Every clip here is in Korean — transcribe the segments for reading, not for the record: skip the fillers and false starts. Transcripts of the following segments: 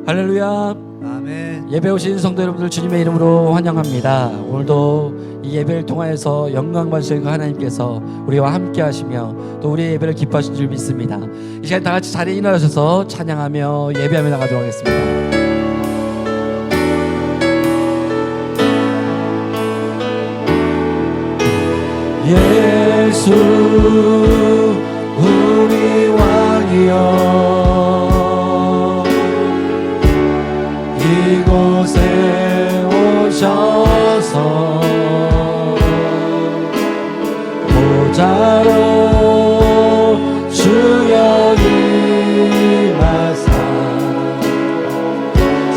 할렐루야. 아멘. 예배 오신 성도 여러분들 주님의 이름으로 환영합니다. 오늘도 이 예배를 통하여서 영광 받으실 그 하나님께서 우리와 함께 하시며 또 우리의 예배를 기뻐하신 줄 믿습니다. 이 시간 다 같이 자리에 일어나셔서 찬양하며 예배하며 나가도록 하겠습니다. 예수 우리 왕이여, 이곳에 오셔서 보좌로 주여 임하사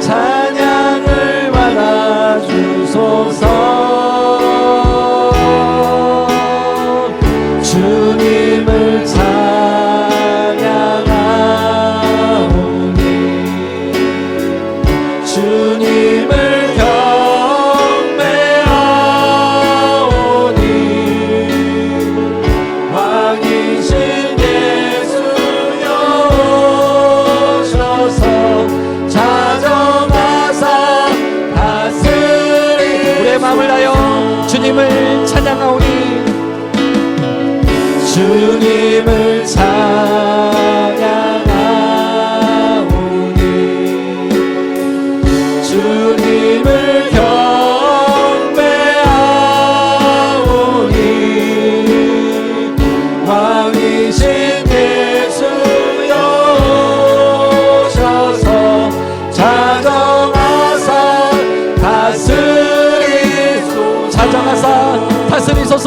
찬양을 받아주소서. 주님을 찬양하오니 주님을 경배하오니 왕이신 예수여 오셔서 자정하사 다스리. 우리의 마음을 다하여 주님을 찬양하오니 주님을 찬양하오니 주님을 경배하오니 왕이신 예수여 오셔서 자정하사 다스리소서. 자정하사 다스리소서.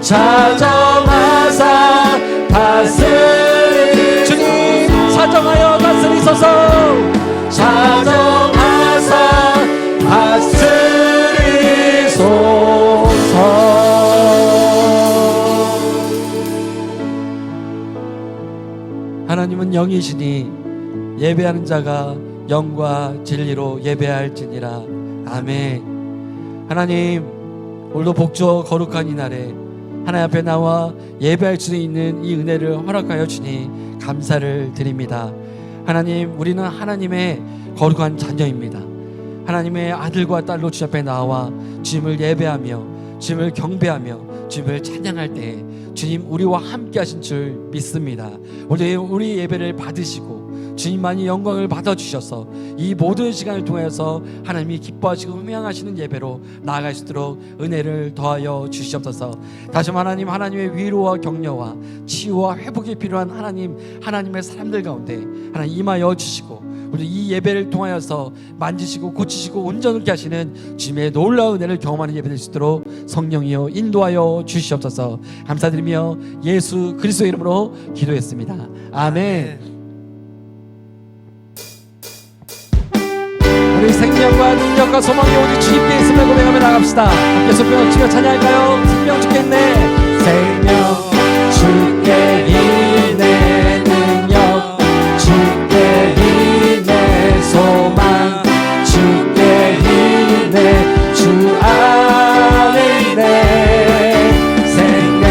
자정하사 다스리. 주님 사정하여 다스리소서. 자정하사 다스리소서. 하나님은 영이시니 예배하는 자가 영과 진리로 예배할지니라. 아멘. 하나님, 오늘도 복주어 거룩한 이 날에 하나님 앞에 나와 예배할 수 있는 이 은혜를 허락하여 주니 감사를 드립니다. 하나님, 우리는 하나님의 거룩한 자녀입니다. 하나님의 아들과 딸로 주님 앞에 나와 주님을 예배하며 주님을 경배하며 주님을 찬양할 때 주님 우리와 함께 하신 줄 믿습니다. 오늘 우리 예배를 받으시고 주님만이 영광을 받아주셔서 이 모든 시간을 통해서 하나님이 기뻐하시고 흥명하시는 예배로 나아갈 수 있도록 은혜를 더하여 주시옵소서. 다시 한번 하나님, 하나님의 위로와 격려와 치유와 회복이 필요한 하나님의 사람들 가운데 하나님 임하여 주시고 우리 이 예배를 통하여서 만지시고 고치시고 온전하게 하시는 주님의 놀라운 은혜를 경험하는 예배 될 수 있도록 성령이여 인도하여 주시옵소서. 감사드리며 예수 그리스도의 이름으로 기도했습니다. 아멘. 우리 생명과 능력과 소망이 오직 주님께 있음을 고백하며 나갑시다. 함께 손뼉을 치며 찬양할까요? 생명 주께 있네. 생명 주께 있네. 능력 주께 있네. 소망 주께 있네. 주 안에 있네. 생명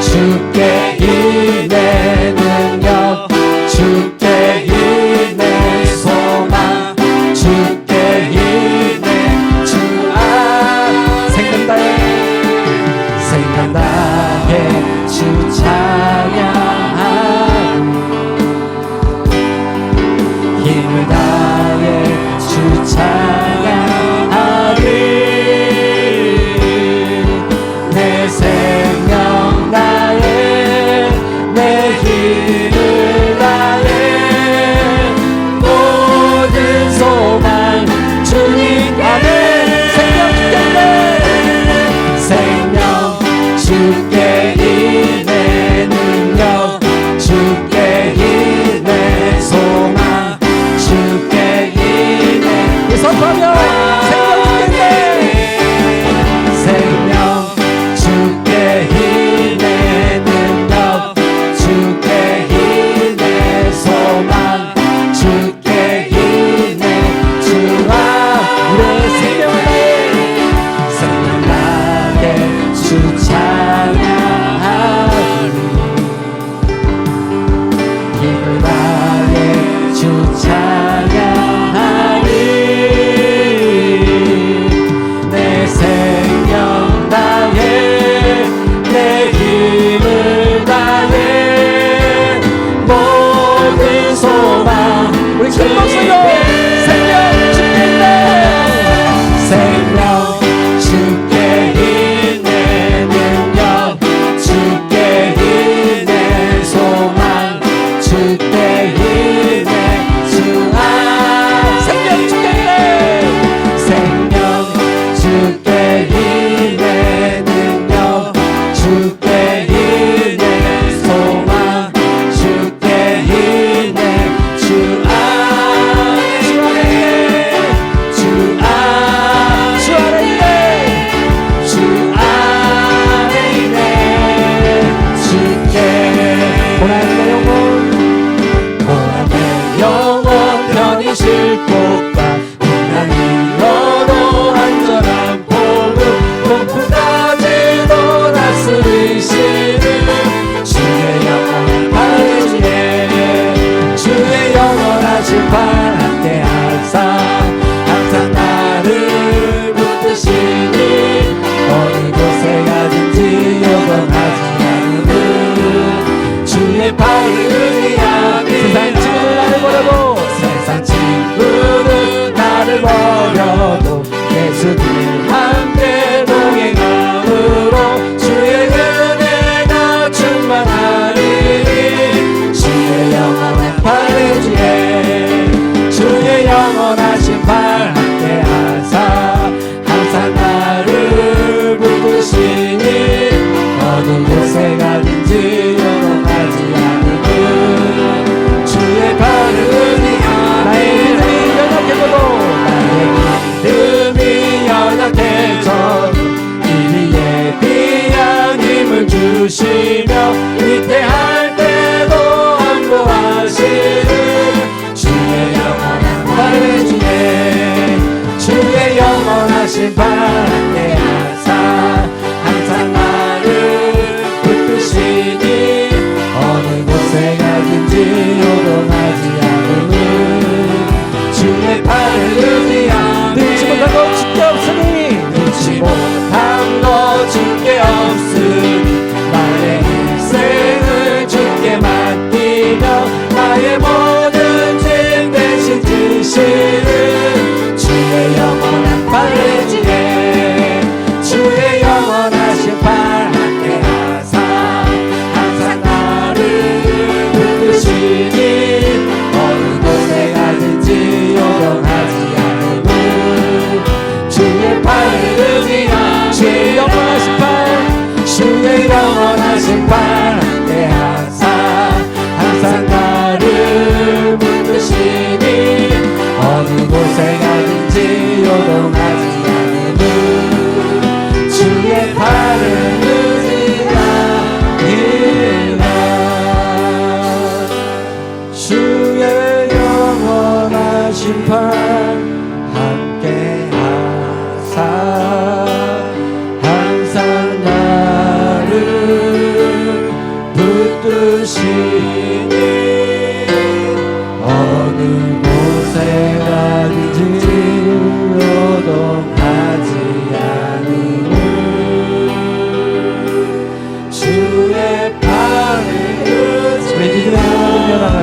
주께 있네. 능력 주께 있네. 소망 주께 있네. 주 안 생각나게 주 찬양하고 힘을 다해 주 찬양하리. 내 생명 다해 내 힘을 다해 모든 소망 주님 안에. 생명 주께 있네. 생명 주께 있네.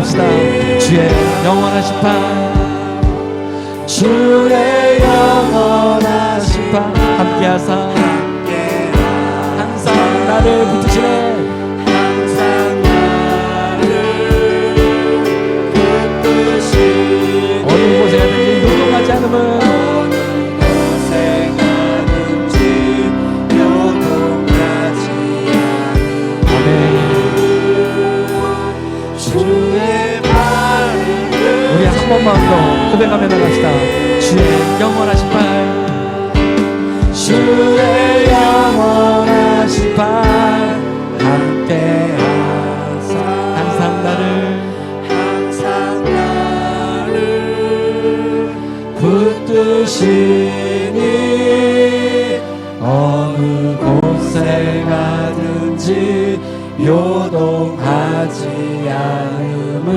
고백합시다. 주의 영원하신 판, 주의 영원하신 판 함께하사 항상 나를 붙드시네. 항상 나를 붙드시네. 어느 곳에 가든지 요동하지 않음은, 어느 곳에 가든지 요동하지 않음. 아멘. 주의 우리 한 번만 더 고백하며 나갑시다. 주의 영원하신 판, 주의 영원하신 판 함께하사 항상 나를 붙드시니 어느 곳에 가든지 요동하지 않음을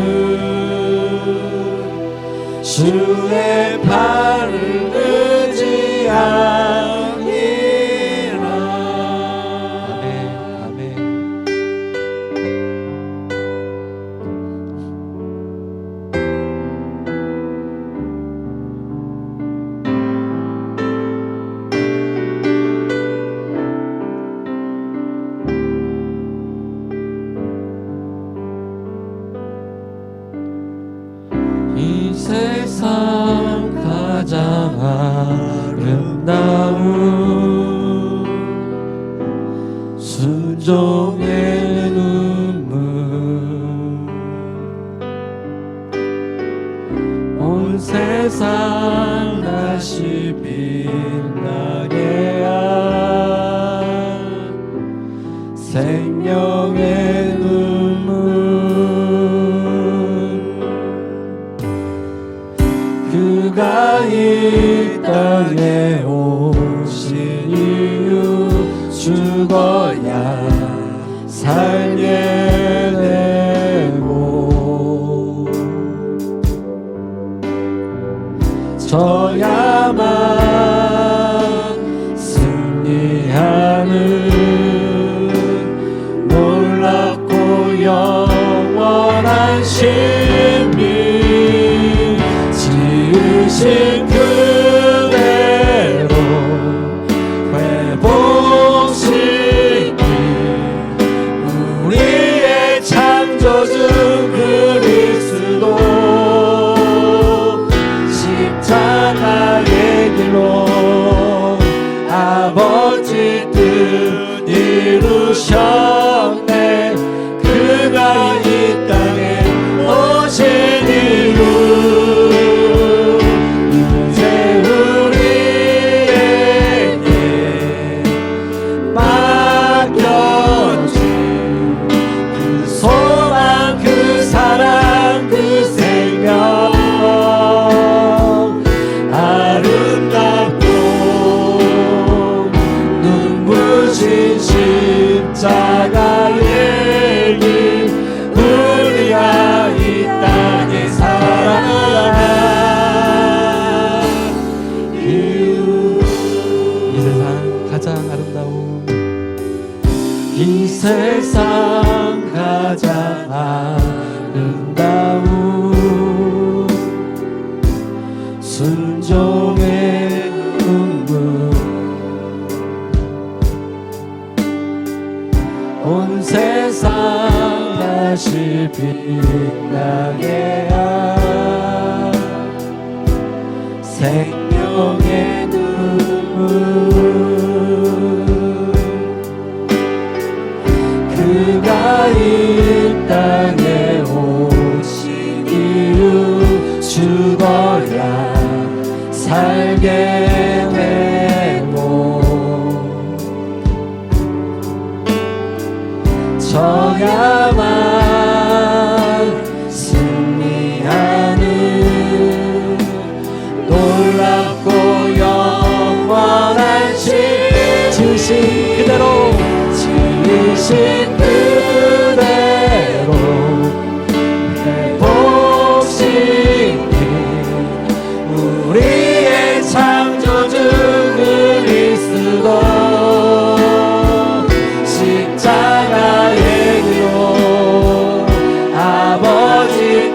주의 팔을 의지하니라. 아멘, 아멘. 이 세상 가장 아름다운 순종의 눈물, 온 세상 다시 빛나게 한 생명의 눈물, 그가 이 땅에 오신 이유 죽어야 살게 되고 져야만 승리하는 놀랍고 영원한 신비, 지으신 그대로 회복시키 우리의 창조주 그리스도, 십자가의 길로 아버지 뜻 이루셨네. 그가 이 땅에 오신 이유 십자가의 길, 우리가 이 땅에 살아가는 이유, 이 세상 가장 아름다운, 이 세상 가장 아름다운 순종의 눈물, 온 세상 다시 빛나게 한 생명의 눈물, 그가 이 땅에 오신 이유 죽어야 살게 되고 져야만 승리하는 놀랍고 영원한 신, 지으신 그대로, 지으신 그대로 회복시킨 우리의 창조주 그리스도, 십자가의 길로 아버지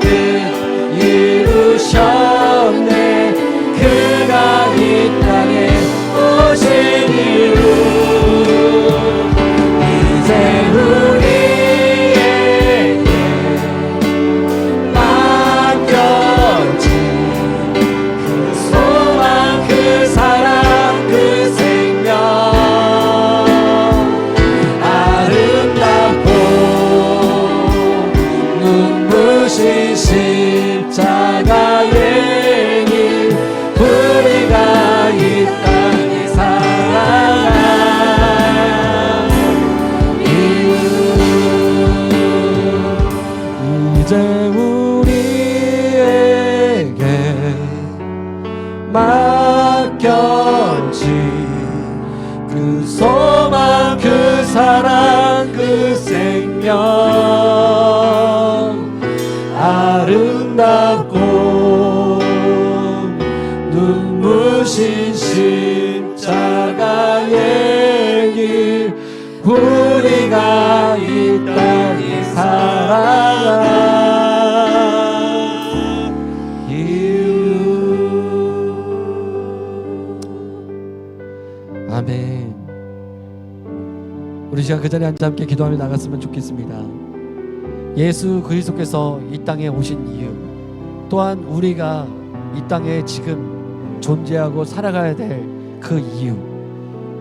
우리 시간 그 자리에 앉아 함께 기도하며 나갔으면 좋겠습니다. 예수 그리스도께서 이 땅에 오신 이유, 또한 우리가 이 땅에 지금 존재하고 살아가야 될 그 이유,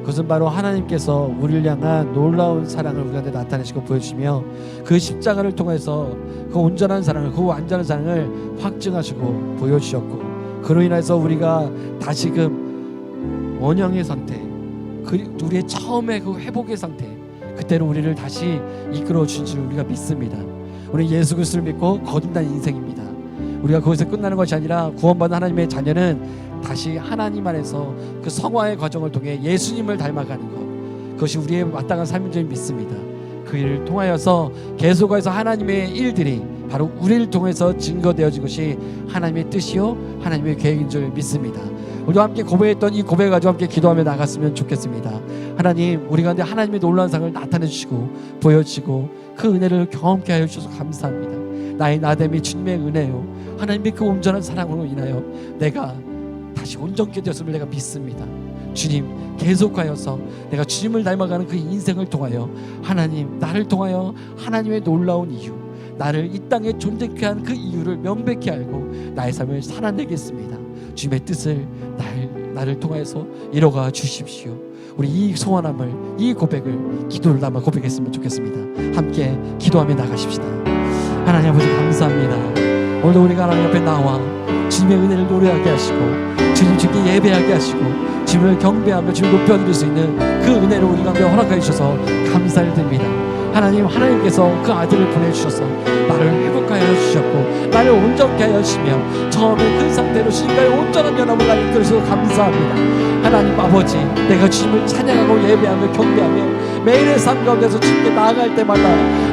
그것은 바로 하나님께서 우리를 향한 놀라운 사랑을 우리한테 나타내시고 보여주시며 그 십자가를 통해서 그 온전한 사랑을, 그 완전한 사랑을 확증하시고 보여주셨고, 그로 인해서 우리가 다시금 원형의 상태, 우리의 처음의 그 회복의 상태, 그때로 우리를 다시 이끌어 주신 줄 우리가 믿습니다. 우리 예수 그리스도를 믿고 거듭난 인생입니다. 우리가 거기서 끝나는 것이 아니라 구원받은 하나님의 자녀는 다시 하나님 안에서 그 성화의 과정을 통해 예수님을 닮아가는 것, 그것이 우리의 마땅한 삶인 줄 믿습니다. 그 일을 통하여서 계속해서 하나님의 일들이 바로 우리를 통해서 증거되어진 것이 하나님의 뜻이요 하나님의 계획인 줄 믿습니다. 우리와 함께 고백했던 이 고백을 가지고 함께 기도하며 나갔으면 좋겠습니다. 하나님, 우리 가운데 하나님의 놀라운 상을 나타내 주시고 보여주시고 그 은혜를 경험케 하여 주셔서 감사합니다. 나의 나됨이 주님의 은혜요, 하나님의 그 온전한 사랑으로 인하여 내가 다시 온전케 되었음을 내가 믿습니다. 주님, 계속하여서 내가 주님을 닮아가는 그 인생을 통하여 하나님, 나를 통하여 하나님의 놀라운 이유, 나를 이 땅에 존재케 한 그 이유를 명백히 알고 나의 삶을 살아내겠습니다. 주님의 뜻을 나를 통해서 이뤄가 주십시오. 우리 이 소원함을, 이 고백을 기도를 담아 고백했으면 좋겠습니다. 함께 기도하며 나가십시다. 하나님 아버지 감사합니다. 오늘도 우리가 하나님 앞에 나와 주님의 은혜를 노래하게 하시고 주님께 예배하게 하시고 주님을 경배하며 주님을 높여드릴 수 있는 그 은혜를 우리 가운데 허락하여 주셔서 감사를 드립니다. 하나님, 하나님께서 그 아들을 보내주셔서 나를 회복하여 주셨고 나를 온전케 하여 주시며 처음에 그 상태로 주님과의 온전한 연합을 나를 이끌어 주셔서 감사합니다. 하나님 아버지, 내가 주님을 찬양하고 예배하며 경배하며 매일의 삶 가운데서 주님께 나아갈 때마다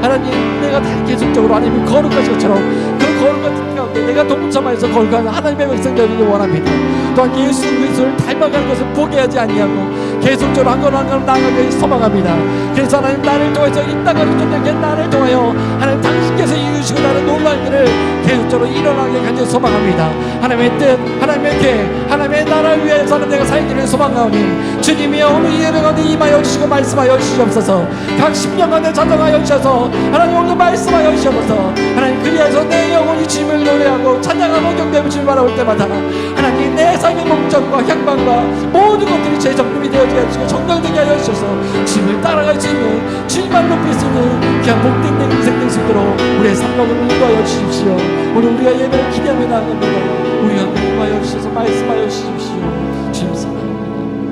하나님, 내가 다 계속적으로 하나님이 거룩하신 것처럼 그 거룩한 뜻 가운데 내가 동참하여서 거룩한 하나님의 백성 되기를 원합니다. 또한 예수 그리스도를 닮아가는 것을 포기하지 아니하고 계속적으로 한 걸음 한 걸음 나아가기 소망합니다. 그래서 하나님, 나를 통해서 이 땅을 존재하게 나를 통하여 하나님 당신께서 이루시고 나는 놀라운 일을 계속적으로 일어나게 간절히 소망합니다. 하나님의 뜻, 하나님의 계획, 하나님의 나라를 위해서는 내가 살기를 소망하오니 주님이여 오늘 이 예배 가운데 임하여 주시고 말씀하여 주시옵소서. 각 심령 가운데 자정하여 주셔서 하나님 오늘 말씀하여 주시옵소서. 하나님, 그리하여서 내 영혼이 주님을 노래하고 찬양하고 경배하며 주님을 바라볼 때마다 하나님, 내 삶의 목적과 향방과 모든 것들이 재정립이 되어지게 하시고 정결되게 하여 주셔서 주님을 따라갈 수 있는, 주님만 높일 수 있는 그냥 복된 내 인생 될 수 있도록 우리의 삶을 인도하여 주십시오. 오늘 우리가 예배를 기대하며 나아갑니다. 우리 가운데 임하여 주셔서 말씀하여 주십시오. 주님 사랑합니다.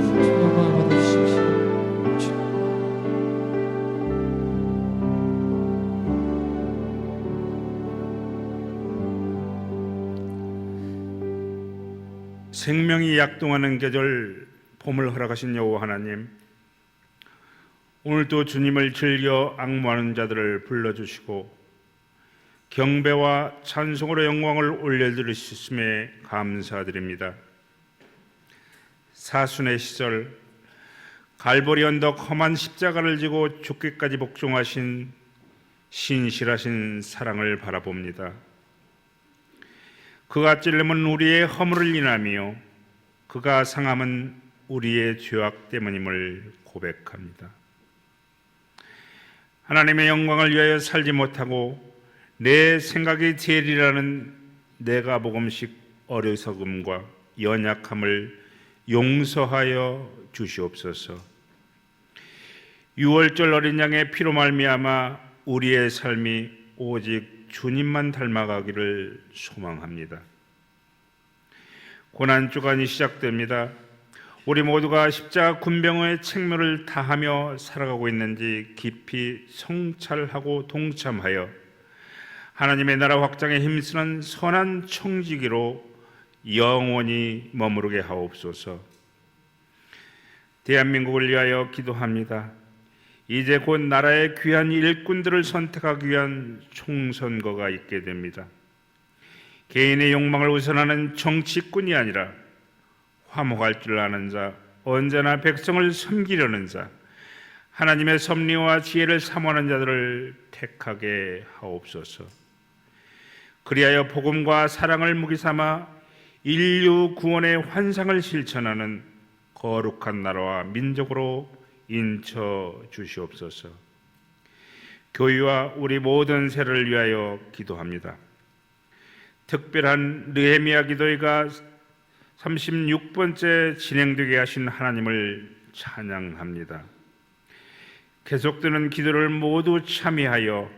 주님 영광을 받아주십시오. 생명이 약동하는 계절 봄을 허락하신 여호와 하나님, 오늘도 주님을 즐겨 앙모하는 자들을 불러주시고 경배와 찬송으로 영광을 올려드리셨음에 감사드립니다. 사순의 시절 갈보리 언덕 험한 십자가를 지고 죽기까지 복종하신 신실하신 사랑을 바라봅니다. 그가 찔림은 우리의 허물을 인하며 그가 상함은 우리의 죄악 때문임을 고백합니다. 하나님의 영광을 위하여 살지 못하고 내 생각이 제일이라는 내가 복음식 어리석음과 연약함을 용서하여 주시옵소서. 유월절 어린 양의 피로 말미암아 우리의 삶이 오직 주님만 닮아가기를 소망합니다. 고난주간이 시작됩니다. 우리 모두가 십자가 군병의 책무를 다하며 살아가고 있는지 깊이 성찰하고 동참하여 하나님의 나라 확장에 힘쓰는 선한 청지기로 영원히 머무르게 하옵소서. 대한민국을 위하여 기도합니다. 이제 곧 나라의 귀한 일꾼들을 선택하기 위한 총선거가 있게 됩니다. 개인의 욕망을 우선하는 정치꾼이 아니라 화목할 줄 아는 자, 언제나 백성을 섬기려는 자, 하나님의 섭리와 지혜를 사모하는 자들을 택하게 하옵소서. 그리하여 복음과 사랑을 무기 삼아 인류 구원의 환상을 실천하는 거룩한 나라와 민족으로 인쳐 주시옵소서. 교회와 우리 모든 세를 위하여 기도합니다. 특별한 느헤미야 기도회가 36번째 진행되게 하신 하나님을 찬양합니다. 계속되는 기도를 모두 참여하여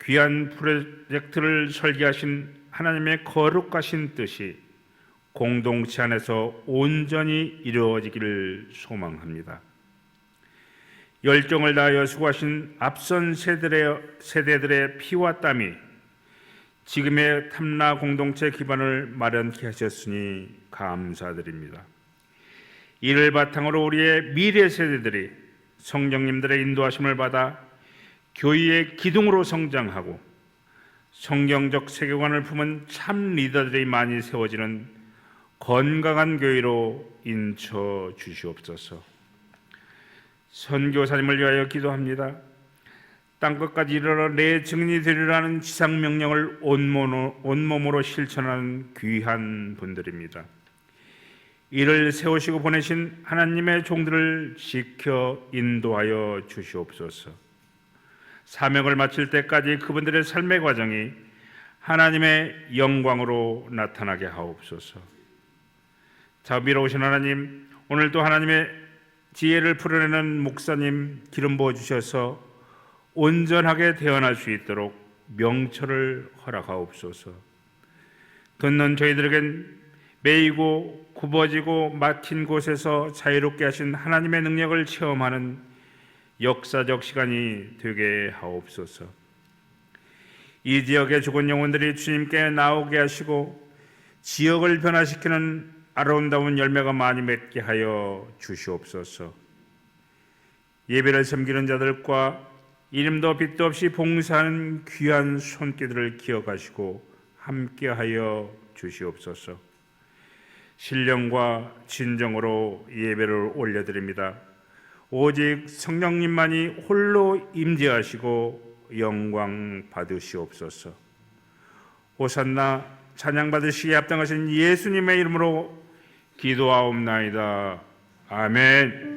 귀한 프로젝트를 설계하신 하나님의 거룩하신 뜻이 공동체 안에서 온전히 이루어지기를 소망합니다. 열정을 다하여 수고하신 앞선 세대들의 피와 땀이 지금의 탐라 공동체 기반을 마련케 하셨으니 감사드립니다. 이를 바탕으로 우리의 미래 세대들이 성령님들의 인도하심을 받아 교회의 기둥으로 성장하고 성경적 세계관을 품은 참 리더들이 많이 세워지는 건강한 교회로 인쳐 주시옵소서. 선교사님을 위하여 기도합니다. 땅끝까지 이르러 내 증인이 되리라는 지상 명령을 온몸으로 실천하는 귀한 분들입니다. 이를 세우시고 보내신 하나님의 종들을 지켜 인도하여 주시옵소서. 사명을 마칠 때까지 그분들의 삶의 과정이 하나님의 영광으로 나타나게 하옵소서. 자비로우신 하나님, 오늘도 하나님의 지혜를 풀어내는 목사님 기름 부어 주셔서 온전하게 대언할 수 있도록 명철을 허락하옵소서. 듣는 저희들에겐 매이고 굽어지고 막힌 곳에서 자유롭게 하신 하나님의 능력을 체험하는 역사적 시간이 되게 하옵소서. 이 지역의 죽은 영혼들이 주님께 나오게 하시고 지역을 변화시키는 아름다운 열매가 많이 맺게 하여 주시옵소서. 예배를 섬기는 자들과 이름도 빛도 없이 봉사하는 귀한 손길들을 기억하시고 함께하여 주시옵소서. 신령과 진정으로 예배를 올려드립니다. 오직 성령님만이 홀로 임재하시고 영광 받으시옵소서. 호산나 찬양 받으시기에 합당하신 예수님의 이름으로 기도하옵나이다. 아멘.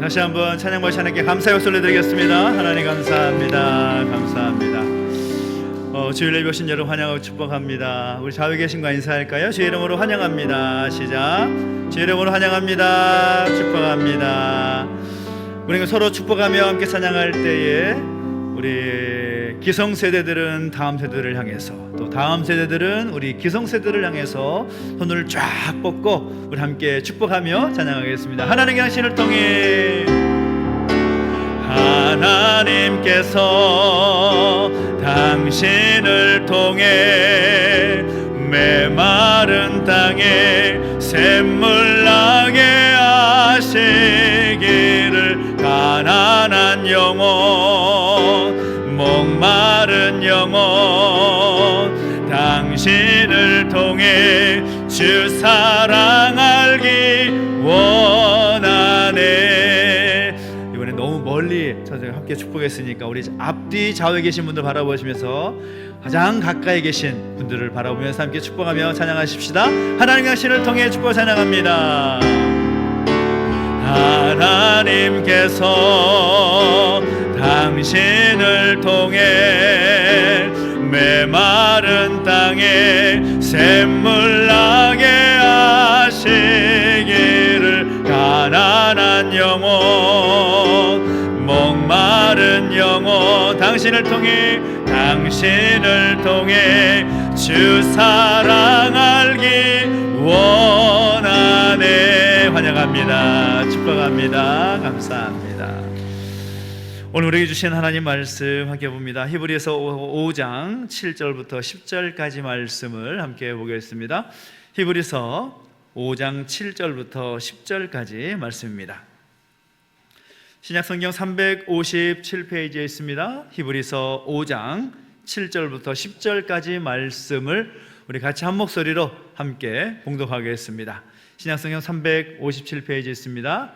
다시 한번 찬양과 하나님께 감사의 박수 올려드리겠습니다. 하나님 감사합니다. 감사합니다. 주일 예배 오신 여러분 환영하고 축복합니다. 우리 좌우에 계신 거 인사할까요? 주의 이름으로 환영합니다. 시작. 주의 이름으로 환영합니다. 축복합니다. 우리가 서로 축복하며 함께 찬양할 때에 우리 기성세대들은 다음 세대를 향해서, 또 다음 세대들은 우리 기성세대를 향해서 손을 쫙 뻗고 우리 함께 축복하며 찬양하겠습니다. 하나님의 당신을 통해, 하나님께서 당신을 통해 메마른 땅에 샘물 나게 하시기를, 가난한 영혼, 목마른 영혼, 당신을 통해 주 사랑 알기 원하네. 이번에 너무 멀리 함께 축복했으니까 우리 앞뒤 좌우에 계신 분들 바라보시면서 가장 가까이 계신 분들을 바라보면서 함께 축복하며 찬양하십시다. 하나님 당신을 통해 축복 찬양합니다. 하나님께서 당신을 통해 메마른 땅에 샘물 나게 하시기를, 가난한 영혼, 목마른 영혼, 당신을 통해 주 사랑 알기 원하네. 환영합니다. 축복합니다. 감사합니다. 오늘 우리에게 주신 하나님 말씀 함께 봅니다. 히브리서 5장 7절부터 10절까지 말씀을 함께 보겠습니다. 히브리서 5장 7절부터 10절까지 말씀입니다. 신약성경 357페이지에 있습니다. 히브리서 5장 7절부터 10절까지 말씀을 우리 같이 한 목소리로 함께 봉독하겠습니다. 신약성경 357페이지에 있습니다.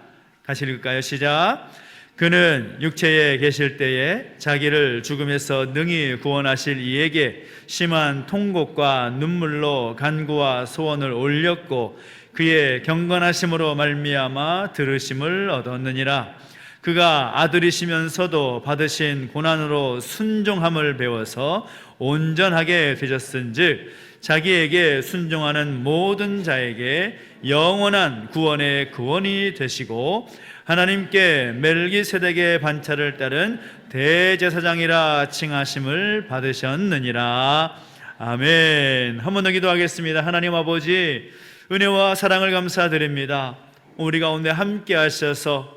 같이 읽을까요? 시작. 그는 육체에 계실 때에 자기를 죽음에서 능히 구원하실 이에게 심한 통곡과 눈물로 간구와 소원을 올렸고, 그의 경건하심으로 말미암아 들으심을 얻었느니라. 그가 아들이시면서도 받으신 고난으로 순종함을 배워서 온전하게 되셨은즉 자기에게 순종하는 모든 자에게 영원한 구원의 구원이 되시고, 하나님께 멜기세덱의 반차를 따른 대제사장이라 칭하심을 받으셨느니라. 아멘. 한 번 더 기도하겠습니다. 하나님 아버지, 은혜와 사랑을 감사드립니다. 우리 가운데 함께 하셔서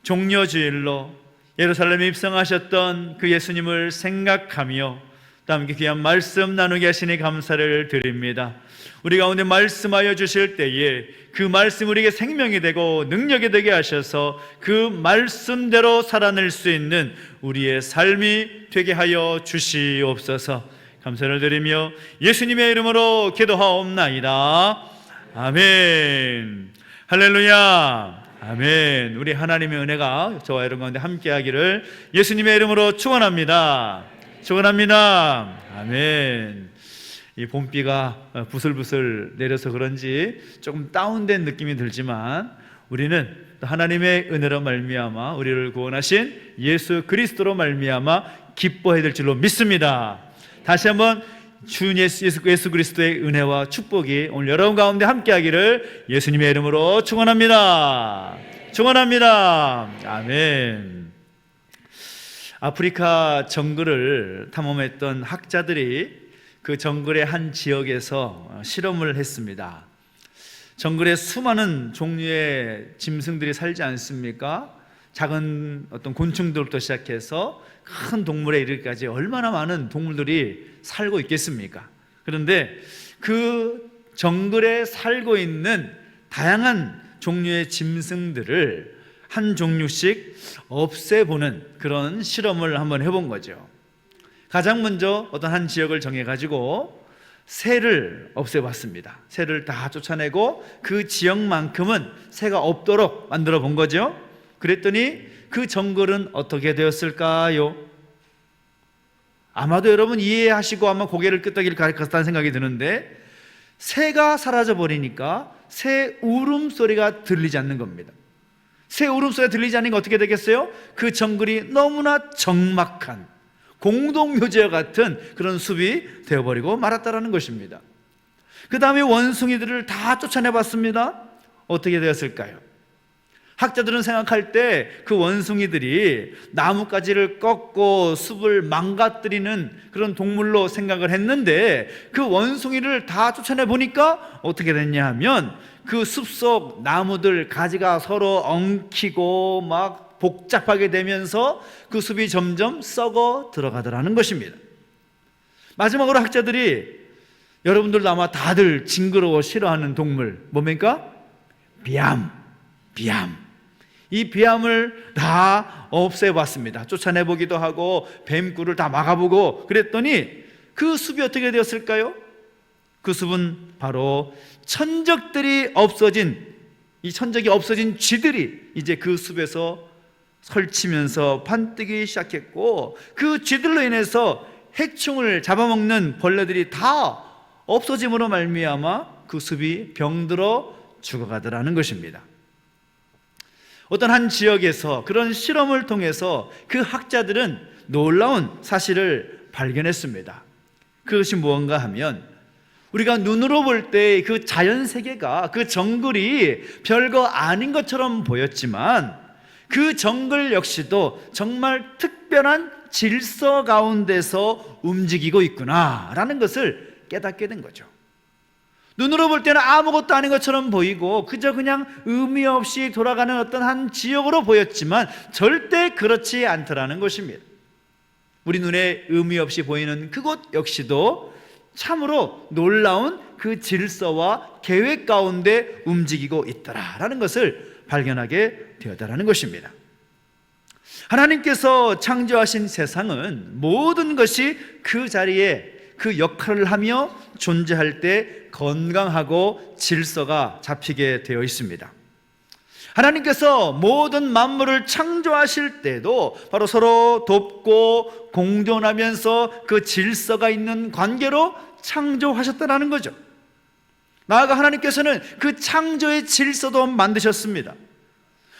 종려주일로 예루살렘에 입성하셨던 그 예수님을 생각하며 또 함께 귀한 말씀 나누게 하시니 감사를 드립니다. 우리 가운데 말씀하여 주실 때에 그 말씀 우리에게 생명이 되고 능력이 되게 하셔서 그 말씀대로 살아낼 수 있는 우리의 삶이 되게 하여 주시옵소서. 감사를 드리며 예수님의 이름으로 기도하옵나이다. 아멘. 할렐루야. 아멘. 우리 하나님의 은혜가 저와 여러분 가운데 함께하기를 예수님의 이름으로 축원합니다. 축원합니다. 아멘. 이 봄비가 부슬부슬 내려서 그런지 조금 다운된 느낌이 들지만 우리는 하나님의 은혜로 말미암아 우리를 구원하신 예수 그리스도로 말미암아 기뻐해야 될 줄로 믿습니다. 다시 한번 주 예수 그리스도의 은혜와 축복이 오늘 여러분 가운데 함께하기를 예수님의 이름으로 축원합니다. 축원합니다. 아멘. 아프리카 정글을 탐험했던 학자들이 그 정글의 한 지역에서 실험을 했습니다. 정글에 수많은 종류의 짐승들이 살지 않습니까? 작은 어떤 곤충들부터 시작해서 큰 동물에 이르기까지 얼마나 많은 동물들이 살고 있겠습니까? 그런데 그 정글에 살고 있는 다양한 종류의 짐승들을 한 종류씩 없애보는 그런 실험을 한번 해본 거죠. 가장 먼저 어떤 한 지역을 정해가지고 새를 없애봤습니다. 새를 다 쫓아내고 그 지역만큼은 새가 없도록 만들어 본 거죠. 그랬더니 그 정글은 어떻게 되었을까요? 아마도 여러분 이해하시고 아마 고개를 끄덕일 것 같다는 생각이 드는데 새가 사라져 버리니까 새 울음소리가 들리지 않는 겁니다. 새 울음소리가 들리지 않으니까 어떻게 되겠어요? 그 정글이 너무나 적막한 공동묘지와 같은 그런 숲이 되어버리고 말았다라는 것입니다. 그 다음에 원숭이들을 다 쫓아내봤습니다. 어떻게 되었을까요? 학자들은 생각할 때 그 원숭이들이 나뭇가지를 꺾고 숲을 망가뜨리는 그런 동물로 생각을 했는데 그 원숭이를 다 쫓아내보니까 어떻게 됐냐 하면 그 숲속 나무들 가지가 서로 엉키고 막 복잡하게 되면서 그 숲이 점점 썩어 들어가더라는 것입니다. 마지막으로 학자들이 여러분들도 아마 다들 징그러워 싫어하는 동물 뭡니까? 비암. 이 비암을 다 없애봤습니다. 쫓아내보기도 하고 뱀꿀을 다 막아보고 그랬더니 그 숲이 어떻게 되었을까요? 그 숲은 바로 천적들이 없어진 이 천적이 없어진 쥐들이 이제 그 숲에서 설치면서 판뜨기 시작했고 그 쥐들로 인해서 해충을 잡아먹는 벌레들이 다 없어짐으로 말미암아 그 숲이 병들어 죽어가더라는 것입니다. 어떤 한 지역에서 그런 실험을 통해서 그 학자들은 놀라운 사실을 발견했습니다. 그것이 무언가 하면 우리가 눈으로 볼 때 그 자연 세계가 그 정글이 별거 아닌 것처럼 보였지만 그 정글 역시도 정말 특별한 질서 가운데서 움직이고 있구나라는 것을 깨닫게 된 거죠. 눈으로 볼 때는 아무것도 아닌 것처럼 보이고 그저 그냥 의미 없이 돌아가는 어떤 한 지역으로 보였지만 절대 그렇지 않더라는 것입니다. 우리 눈에 의미 없이 보이는 그곳 역시도 참으로 놀라운 그 질서와 계획 가운데 움직이고 있더라라는 것을 발견하게 되었다라는 것입니다. 하나님께서 창조하신 세상은 모든 것이 그 자리에 그 역할을 하며 존재할 때 건강하고 질서가 잡히게 되어 있습니다. 하나님께서 모든 만물을 창조하실 때도 바로 서로 돕고 공존하면서 그 질서가 있는 관계로 창조하셨다는 거죠. 나아가 하나님께서는 그 창조의 질서도 만드셨습니다.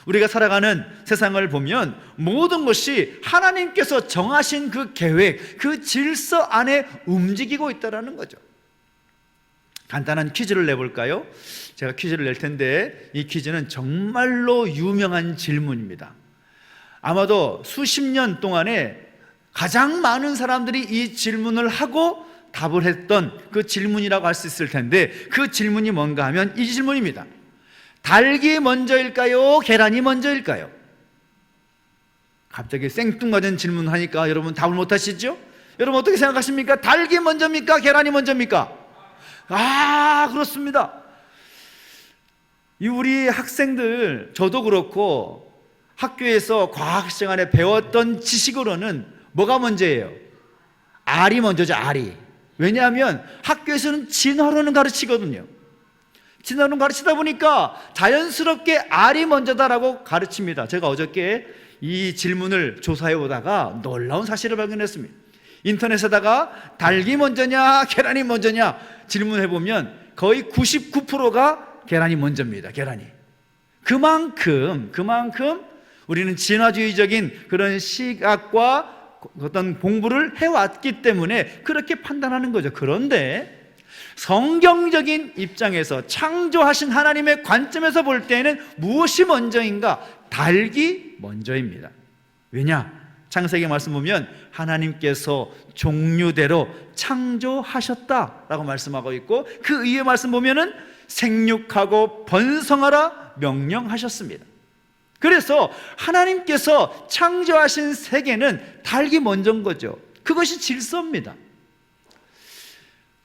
우리가 살아가는 세상을 보면 모든 것이 하나님께서 정하신 그 계획, 그 질서 안에 움직이고 있다는 거죠. 간단한 퀴즈를 내볼까요? 제가 퀴즈를 낼 텐데 이 퀴즈는 정말로 유명한 질문입니다. 아마도 수십 년 동안에 가장 많은 사람들이 이 질문을 하고 답을 했던 그 질문이라고 할 수 있을 텐데 그 질문이 뭔가 하면 이 질문입니다. 닭이 먼저일까요? 계란이 먼저일까요? 갑자기 생뚱맞은 질문하니까 여러분 답을 못하시죠? 여러분 어떻게 생각하십니까? 닭이 먼저입니까? 계란이 먼저입니까? 그렇습니다. 이 우리 학생들, 저도 그렇고 학교에서 과학 시간에 배웠던 지식으로는 뭐가 먼저예요? 알이 먼저죠, 알이. 왜냐하면 학교에서는 진화론을 가르치거든요. 진화론 가르치다 보니까 자연스럽게 알이 먼저다라고 가르칩니다. 제가 어저께 이 질문을 조사해 보다가 놀라운 사실을 발견했습니다. 인터넷에다가 닭이 먼저냐 계란이 먼저냐 질문해 보면 거의 99%가 계란이 먼저입니다. 계란이. 그만큼 우리는 진화주의적인 그런 시각과 어떤 공부를 해왔기 때문에 그렇게 판단하는 거죠. 그런데 성경적인 입장에서 창조하신 하나님의 관점에서 볼 때는 무엇이 먼저인가? 닭이 먼저입니다. 왜냐? 창세기 말씀 보면 하나님께서 종류대로 창조하셨다라고 말씀하고 있고, 그 위에 말씀 보면은 생육하고 번성하라 명령하셨습니다. 그래서 하나님께서 창조하신 세계는 닭이 먼저인 거죠. 그것이 질서입니다.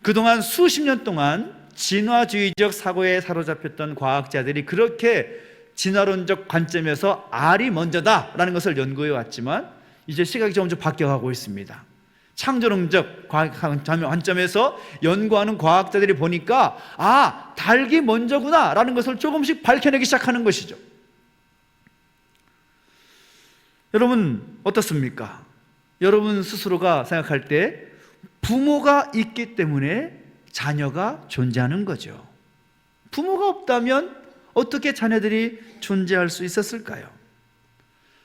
그동안 수십 년 동안 진화주의적 사고에 사로잡혔던 과학자들이 그렇게 진화론적 관점에서 알이 먼저다라는 것을 연구해 왔지만 이제 시각이 점점 바뀌어가고 있습니다. 창조론적 관점에서 연구하는 과학자들이 보니까 닭이 먼저구나 라는 것을 조금씩 밝혀내기 시작하는 것이죠. 여러분 어떻습니까? 여러분 스스로가 생각할 때 부모가 있기 때문에 자녀가 존재하는 거죠. 부모가 없다면 어떻게 자녀들이 존재할 수 있었을까요?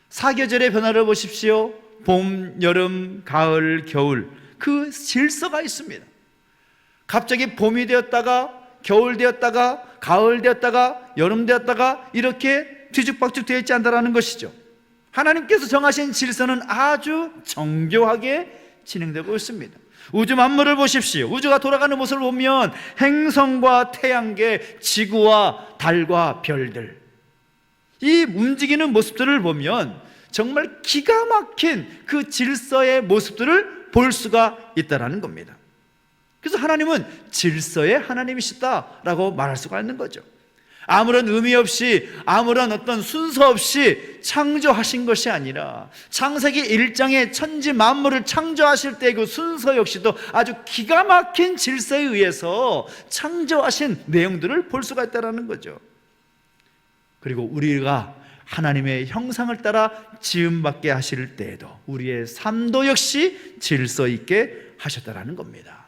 사계절의 변화를 보십시오. 봄, 여름, 가을, 겨울, 그 질서가 있습니다. 갑자기 봄이 되었다가 겨울 되었다가 가을 되었다가 여름 되었다가 이렇게 뒤죽박죽 되어 있지 않다라는 것이죠. 하나님께서 정하신 질서는 아주 정교하게 진행되고 있습니다. 우주 만물을 보십시오. 우주가 돌아가는 모습을 보면 행성과 태양계, 지구와 달과 별들, 이 움직이는 모습들을 보면 정말 기가 막힌 그 질서의 모습들을 볼 수가 있다는 겁니다. 그래서 하나님은 질서의 하나님이시다라고 말할 수가 있는 거죠. 아무런 의미 없이, 아무런 어떤 순서 없이 창조하신 것이 아니라 창세기 1장에 천지 만물을 창조하실 때 그 순서 역시도 아주 기가 막힌 질서에 의해서 창조하신 내용들을 볼 수가 있다는 거죠. 그리고 우리가 하나님의 형상을 따라 지음받게 하실 때에도 우리의 삶도 역시 질서 있게 하셨다는 겁니다.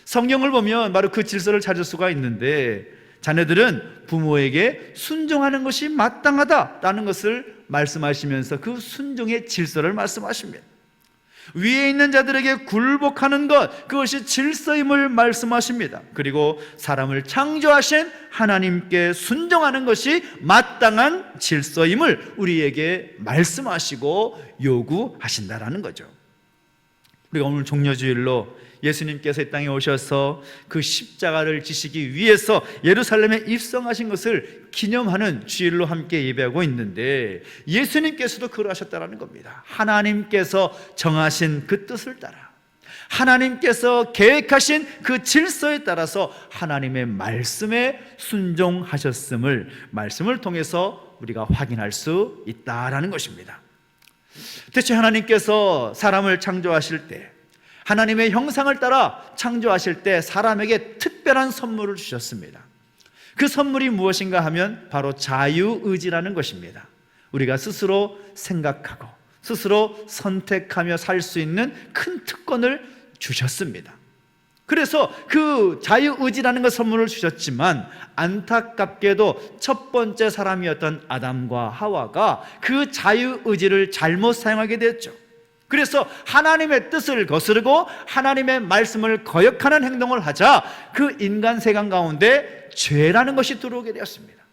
성경을 보면 바로 그 질서를 찾을 수가 있는데, 자녀들은 부모에게 순종하는 것이 마땅하다라는 것을 말씀하시면서 그 순종의 질서를 말씀하십니다. 위에 있는 자들에게 굴복하는 것, 그것이 질서임을 말씀하십니다. 그리고 사람을 창조하신 하나님께 순종하는 것이 마땅한 질서임을 우리에게 말씀하시고 요구하신다라는 거죠. 우리가 오늘 종려주일로 예수님께서 이 땅에 오셔서 그 십자가를 지시기 위해서 예루살렘에 입성하신 것을 기념하는 주일로 함께 예배하고 있는데, 예수님께서도 그러하셨다는 겁니다. 하나님께서 정하신 그 뜻을 따라, 하나님께서 계획하신 그 질서에 따라서 하나님의 말씀에 순종하셨음을 말씀을 통해서 우리가 확인할 수 있다라는 것입니다. 대체 하나님께서 사람을 창조하실 때, 하나님의 형상을 따라 창조하실 때 사람에게 특별한 선물을 주셨습니다. 그 선물이 무엇인가 하면 바로 자유의지라는 것입니다. 우리가 스스로 생각하고 스스로 선택하며 살 수 있는 큰 특권을 주셨습니다. 그래서 그 자유의지라는 것 선물을 주셨지만, 안타깝게도 첫 번째 사람이었던 아담과 하와가 그 자유의지를 잘못 사용하게 되었죠. 그래서 하나님의 뜻을 거스르고 하나님의 말씀을 거역하는 행동을 하자 그 인간 세상 가운데 죄라는 것이 들어오게 되었습니다.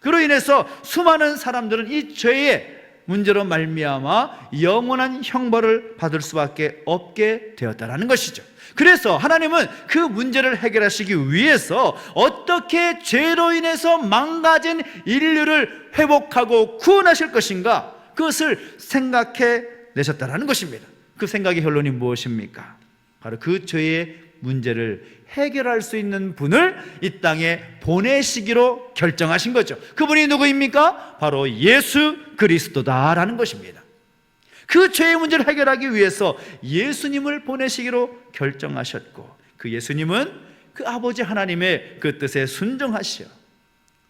그로 인해서 수많은 사람들은 이 죄에 문제로 말미암아 영원한 형벌을 받을 수밖에 없게 되었다라는 것이죠. 그래서 하나님은 그 문제를 해결하시기 위해서 어떻게 죄로 인해서 망가진 인류를 회복하고 구원하실 것인가, 그것을 생각해 내셨다라는 것입니다. 그 생각의 결론이 무엇입니까? 바로 그 죄의 문제를 해결할 수 있는 분을 이 땅에 보내시기로 결정하신 거죠. 그분이 누구입니까? 바로 예수 그리스도다라는 것입니다. 그 죄의 문제를 해결하기 위해서 예수님을 보내시기로 결정하셨고, 그 예수님은 그 아버지 하나님의 그 뜻에 순종하시어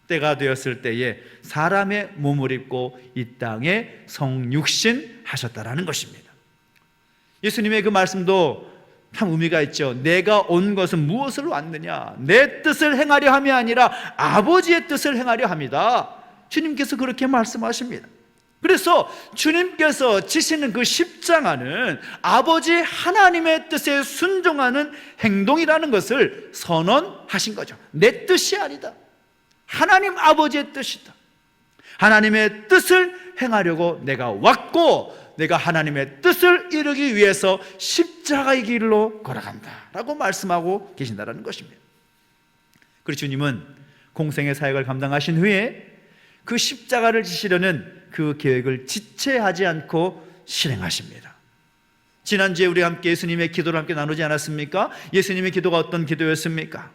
때가 되었을 때에 사람의 몸을 입고 이 땅에 성육신 하셨다라는 것입니다. 예수님의 그 말씀도 참 의미가 있죠. 내가 온 것은 무엇을 왔느냐? 내 뜻을 행하려 함이 아니라 아버지의 뜻을 행하려 함이다. 주님께서 그렇게 말씀하십니다. 그래서 주님께서 지시는 그 십자가는 아버지 하나님의 뜻에 순종하는 행동이라는 것을 선언하신 거죠. 내 뜻이 아니다, 하나님 아버지의 뜻이다. 하나님의 뜻을 행하려고 내가 왔고, 내가 하나님의 뜻을 이루기 위해서 십자가의 길로 걸어간다 라고 말씀하고 계신다는 것입니다. 그리고 주님은 공생의 사역을 감당하신 후에 그 십자가를 지시려는 그 계획을 지체하지 않고 실행하십니다. 지난주에 우리 함께 예수님의 기도를 함께 나누지 않았습니까? 예수님의 기도가 어떤 기도였습니까?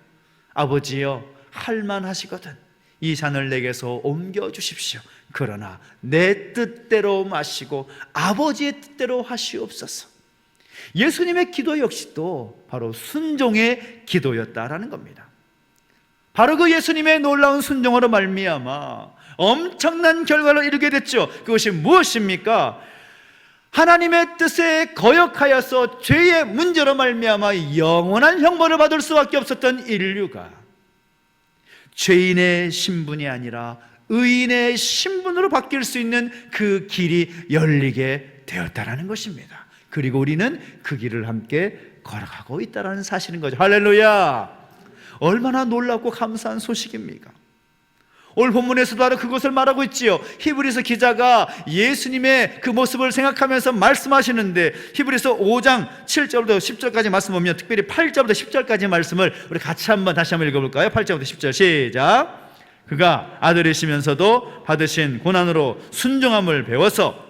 아버지여, 할만하시거든 이 잔을 내게서 옮겨주십시오. 그러나 내 뜻대로 마시고 아버지의 뜻대로 하시옵소서. 예수님의 기도 역시도 바로 순종의 기도였다라는 겁니다. 바로 그 예수님의 놀라운 순종으로 말미암아 엄청난 결과를 이루게 됐죠. 그것이 무엇입니까? 하나님의 뜻에 거역하여서 죄의 문제로 말미암아 영원한 형벌을 받을 수밖에 없었던 인류가 죄인의 신분이 아니라 의인의 신분으로 바뀔 수 있는 그 길이 열리게 되었다라는 것입니다. 그리고 우리는 그 길을 함께 걸어가고 있다는 사실인 거죠. 할렐루야! 얼마나 놀랍고 감사한 소식입니까? 오늘 본문에서도 바로 그것을 말하고 있지요. 히브리서 기자가 예수님의 그 모습을 생각하면서 말씀하시는데, 히브리서 5장 7절부터 10절까지 말씀 보면 특별히 8절부터 10절까지 말씀을 우리 같이 다시 한번 읽어볼까요? 8절부터 10절 시작. 그가 아들이시면서도 받으신 고난으로 순종함을 배워서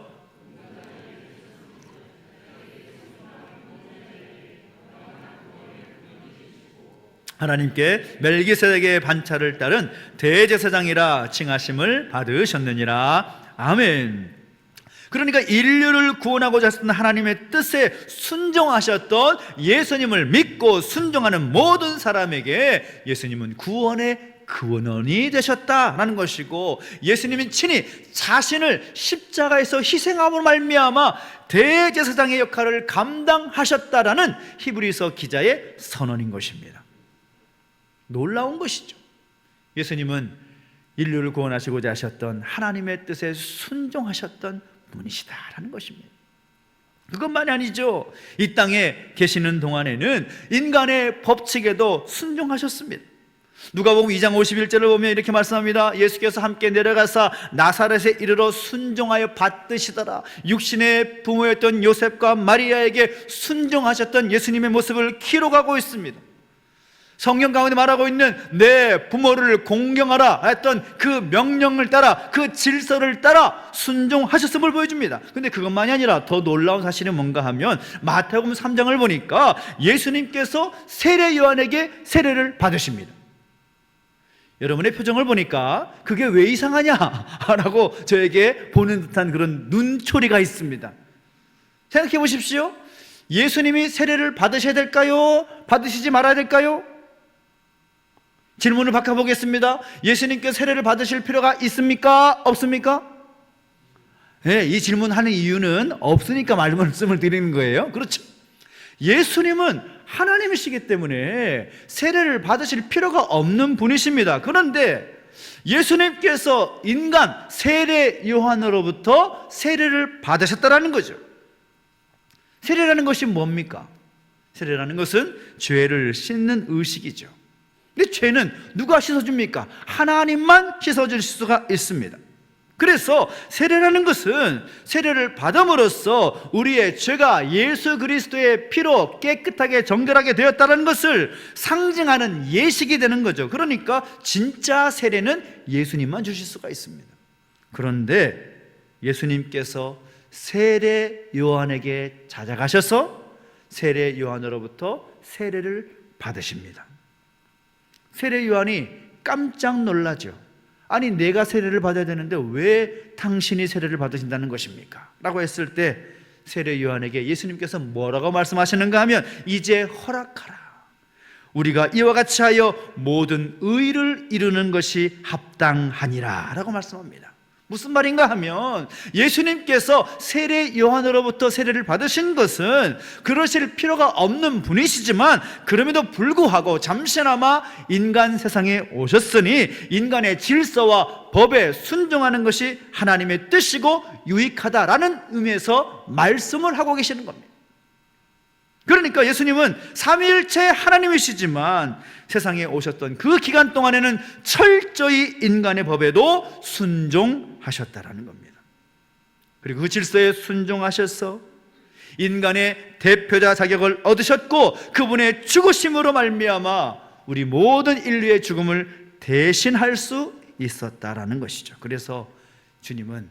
하나님께 멜기세덱의 반차를 따른 대제사장이라 칭하심을 받으셨느니라. 아멘. 그러니까 인류를 구원하고자 하셨던 하나님의 뜻에 순종하셨던 예수님을 믿고 순종하는 모든 사람에게 예수님은 구원의 근원이 되셨다라는 것이고, 예수님은 친히 자신을 십자가에서 희생함으로 말미암아 대제사장의 역할을 감당하셨다라는 히브리서 기자의 선언인 것입니다. 놀라운 것이죠. 예수님은 인류를 구원하시고자 하셨던 하나님의 뜻에 순종하셨던 분이시다라는 것입니다. 그것만이 아니죠. 이 땅에 계시는 동안에는 인간의 법칙에도 순종하셨습니다. 누가복음 2장 51절을 보면 이렇게 말씀합니다. 예수께서 함께 내려가사 나사렛에 이르러 순종하여 받드시더라. 육신의 부모였던 요셉과 마리아에게 순종하셨던 예수님의 모습을 기록하고 있습니다. 성경 가운데 말하고 있는 내 부모를 공경하라 했던 그 명령을 따라, 그 질서를 따라 순종하셨음을 보여줍니다. 근데 그것만이 아니라 더 놀라운 사실은 뭔가 하면 마태복음 3장을 보니까 예수님께서 세례 요한에게 세례를 받으십니다. 여러분의 표정을 보니까 그게 왜 이상하냐라고 저에게 보는 듯한 그런 눈초리가 있습니다. 생각해 보십시오. 예수님이 세례를 받으셔야 될까요? 받으시지 말아야 될까요? 질문을 바꿔보겠습니다. 예수님께 세례를 받으실 필요가 있습니까? 없습니까? 네, 이 질문하는 이유는 없으니까 말씀을 드리는 거예요. 그렇죠. 예수님은 하나님이시기 때문에 세례를 받으실 필요가 없는 분이십니다. 그런데 예수님께서 인간 세례 요한으로부터 세례를 받으셨다라는 거죠. 세례라는 것이 뭡니까? 세례라는 것은 죄를 씻는 의식이죠. 근데 죄는 누가 씻어줍니까? 하나님만 씻어줄 수가 있습니다. 그래서 세례라는 것은 세례를 받음으로써 우리의 죄가 예수 그리스도의 피로 깨끗하게 정결하게 되었다는 것을 상징하는 예식이 되는 거죠. 그러니까 진짜 세례는 예수님만 주실 수가 있습니다. 그런데 예수님께서 세례 요한에게 찾아가셔서 세례 요한으로부터 세례를 받으십니다. 세례 요한이 깜짝 놀라죠. 아니, 내가 세례를 받아야 되는데 왜 당신이 세례를 받으신다는 것입니까? 라고 했을 때 세례 요한에게 예수님께서 뭐라고 말씀하시는가 하면, 이제 허락하라. 우리가 이와 같이 하여 모든 의를 이루는 것이 합당하니라 라고 말씀합니다. 무슨 말인가 하면, 예수님께서 세례 요한으로부터 세례를 받으신 것은 그러실 필요가 없는 분이시지만 그럼에도 불구하고 잠시나마 인간 세상에 오셨으니 인간의 질서와 법에 순종하는 것이 하나님의 뜻이고 유익하다라는 의미에서 말씀을 하고 계시는 겁니다. 그러니까 예수님은 삼위일체 하나님이시지만 세상에 오셨던 그 기간 동안에는 철저히 인간의 법에도 순종하셨다라는 겁니다. 그리고 그 질서에 순종하셔서 인간의 대표자 자격을 얻으셨고 그분의 죽으심으로 말미암아 우리 모든 인류의 죽음을 대신할 수 있었다라는 것이죠. 그래서 주님은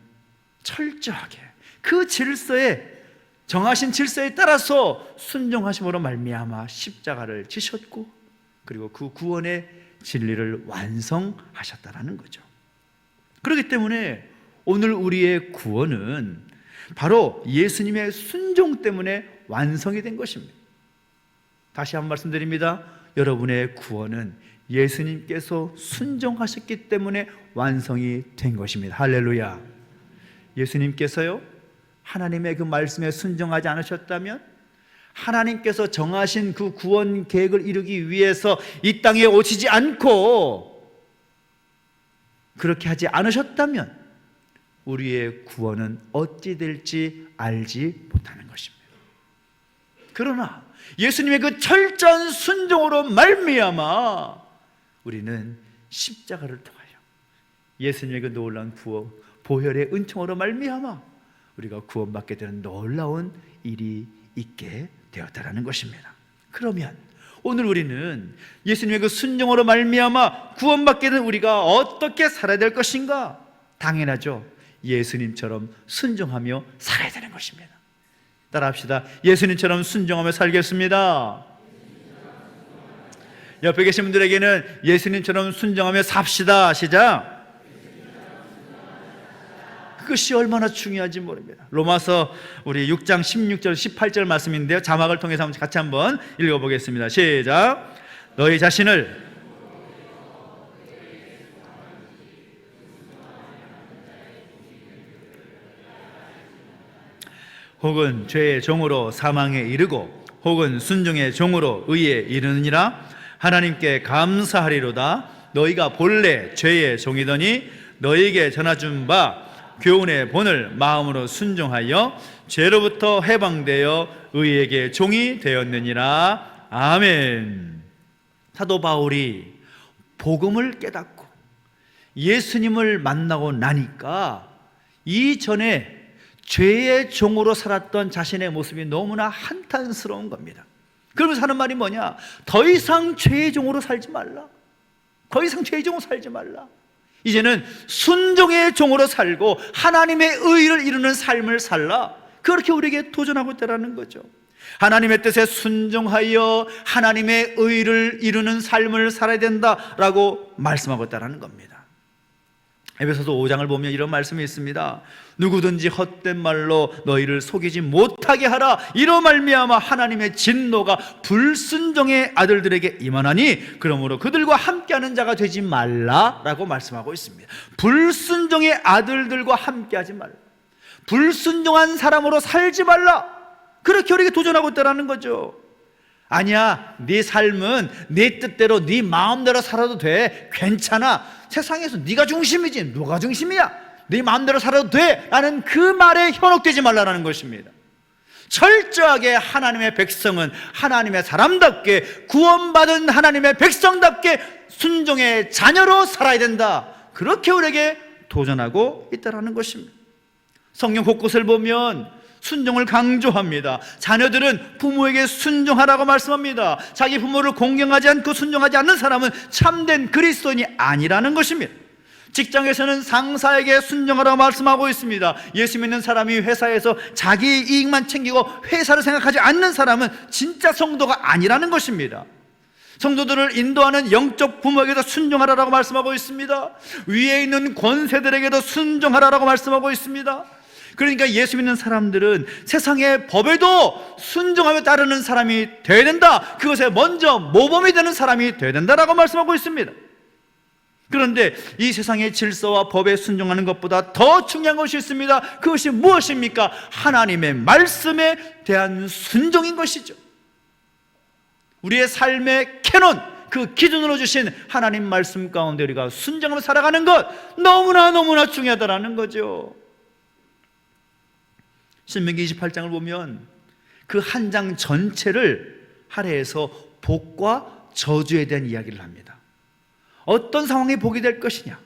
철저하게 그 질서에, 정하신 질서에 따라서 순종하심으로 말미암아 십자가를 지셨고 그리고 그 구원의 진리를 완성하셨다라는 거죠. 그렇기 때문에 오늘 우리의 구원은 바로 예수님의 순종 때문에 완성이 된 것입니다. 다시 한번 말씀드립니다. 여러분의 구원은 예수님께서 순종하셨기 때문에 완성이 된 것입니다. 할렐루야. 예수님께서요, 하나님의 그 말씀에 순종하지 않으셨다면, 하나님께서 정하신 그 구원 계획을 이루기 위해서 이 땅에 오시지 않고 그렇게 하지 않으셨다면 우리의 구원은 어찌 될지 알지 못하는 것입니다. 그러나 예수님의 그 철저한 순종으로 말미암아 우리는 십자가를 통하여 예수님의 그 놀라운 보혈의 은총으로 말미암아 우리가 구원받게 되는 놀라운 일이 있게 되었다라는 것입니다. 그러면 오늘 우리는 예수님의 그 순종으로 말미암아 구원받게 된 우리가 어떻게 살아야 될 것인가? 당연하죠. 예수님처럼 순종하며 살아야 되는 것입니다. 따라합시다. 예수님처럼 순종하며 살겠습니다. 옆에 계신 분들에게는 예수님처럼 순종하며 삽시다. 시작. 그것이 얼마나 중요한지 모릅니다. 로마서 우리 6장 16절 18절 말씀인데요, 자막을 통해서 같이 한번 읽어보겠습니다. 시작. 너희 자신을 혹은 죄의 종으로 사망에 이르고 혹은 순종의 종으로 의에 이르느니라. 하나님께 감사하리로다. 너희가 본래 죄의 종이더니 너희에게 전해준 바 교훈의 본을 마음으로 순종하여 죄로부터 해방되어 의에게 종이 되었느니라. 아멘. 사도 바울이 복음을 깨닫고 예수님을 만나고 나니까 이전에 죄의 종으로 살았던 자신의 모습이 너무나 한탄스러운 겁니다. 그러면서 하는 말이 뭐냐? 더 이상 죄의 종으로 살지 말라. 더 이상 죄의 종으로 살지 말라. 이제는 순종의 종으로 살고 하나님의 의를 이루는 삶을 살라. 그렇게 우리에게 도전하고 있다는 거죠. 하나님의 뜻에 순종하여 하나님의 의를 이루는 삶을 살아야 된다라고 말씀하고 있다는 겁니다. 에베소서 5장을 보면 이런 말씀이 있습니다. 누구든지 헛된 말로 너희를 속이지 못하게 하라. 이로 말미암아 하나님의 진노가 불순종의 아들들에게 임하나니 그러므로 그들과 함께하는 자가 되지 말라라고 말씀하고 있습니다. 불순종의 아들들과 함께하지 말라. 불순종한 사람으로 살지 말라. 그렇게 우리에게 도전하고 있다는 거죠. 아니야, 네 삶은 네 뜻대로 네 마음대로 살아도 돼. 괜찮아. 세상에서 네가 중심이지 누가 중심이야. 네 마음대로 살아도 돼 라는 그 말에 현혹되지 말라는 것입니다. 철저하게 하나님의 백성은 하나님의 사람답게 구원받은 하나님의 백성답게 순종의 자녀로 살아야 된다. 그렇게 우리에게 도전하고 있다는 것입니다. 성경 곳곳을 보면 순종을 강조합니다. 자녀들은 부모에게 순종하라고 말씀합니다. 자기 부모를 공경하지 않고 순종하지 않는 사람은 참된 그리스도인이 아니라는 것입니다. 직장에서는 상사에게 순종하라고 말씀하고 있습니다. 예수 믿는 사람이 회사에서 자기 이익만 챙기고 회사를 생각하지 않는 사람은 진짜 성도가 아니라는 것입니다. 성도들을 인도하는 영적 부모에게도 순종하라고 말씀하고 있습니다. 위에 있는 권세들에게도 순종하라고 말씀하고 있습니다. 그러니까 예수 믿는 사람들은 세상의 법에도 순종하며 따르는 사람이 되어야 된다. 그것에 먼저 모범이 되는 사람이 되어야 된다라고 말씀하고 있습니다. 그런데 이 세상의 질서와 법에 순종하는 것보다 더 중요한 것이 있습니다. 그것이 무엇입니까? 하나님의 말씀에 대한 순종인 것이죠. 우리의 삶의 캐논, 그 기준으로 주신 하나님 말씀 가운데 우리가 순종하며 살아가는 것, 너무나 중요하다라는 거죠. 신명기 28장을 보면 그 한 장 전체를 할애해서 복과 저주에 대한 이야기를 합니다. 어떤 상황이 복이 될 것이냐,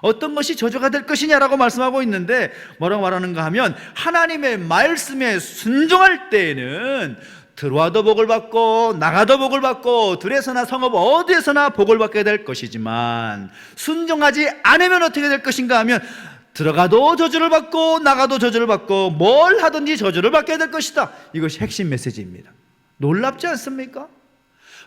어떤 것이 저주가 될 것이냐라고 말씀하고 있는데, 뭐라고 말하는가 하면 하나님의 말씀에 순종할 때에는 들어와도 복을 받고 나가도 복을 받고 들에서나 성읍 어디에서나 복을 받게 될 것이지만, 순종하지 않으면 어떻게 될 것인가 하면 들어가도 저주를 받고 나가도 저주를 받고 뭘 하든지 저주를 받게 될 것이다. 이것이 핵심 메시지입니다. 놀랍지 않습니까?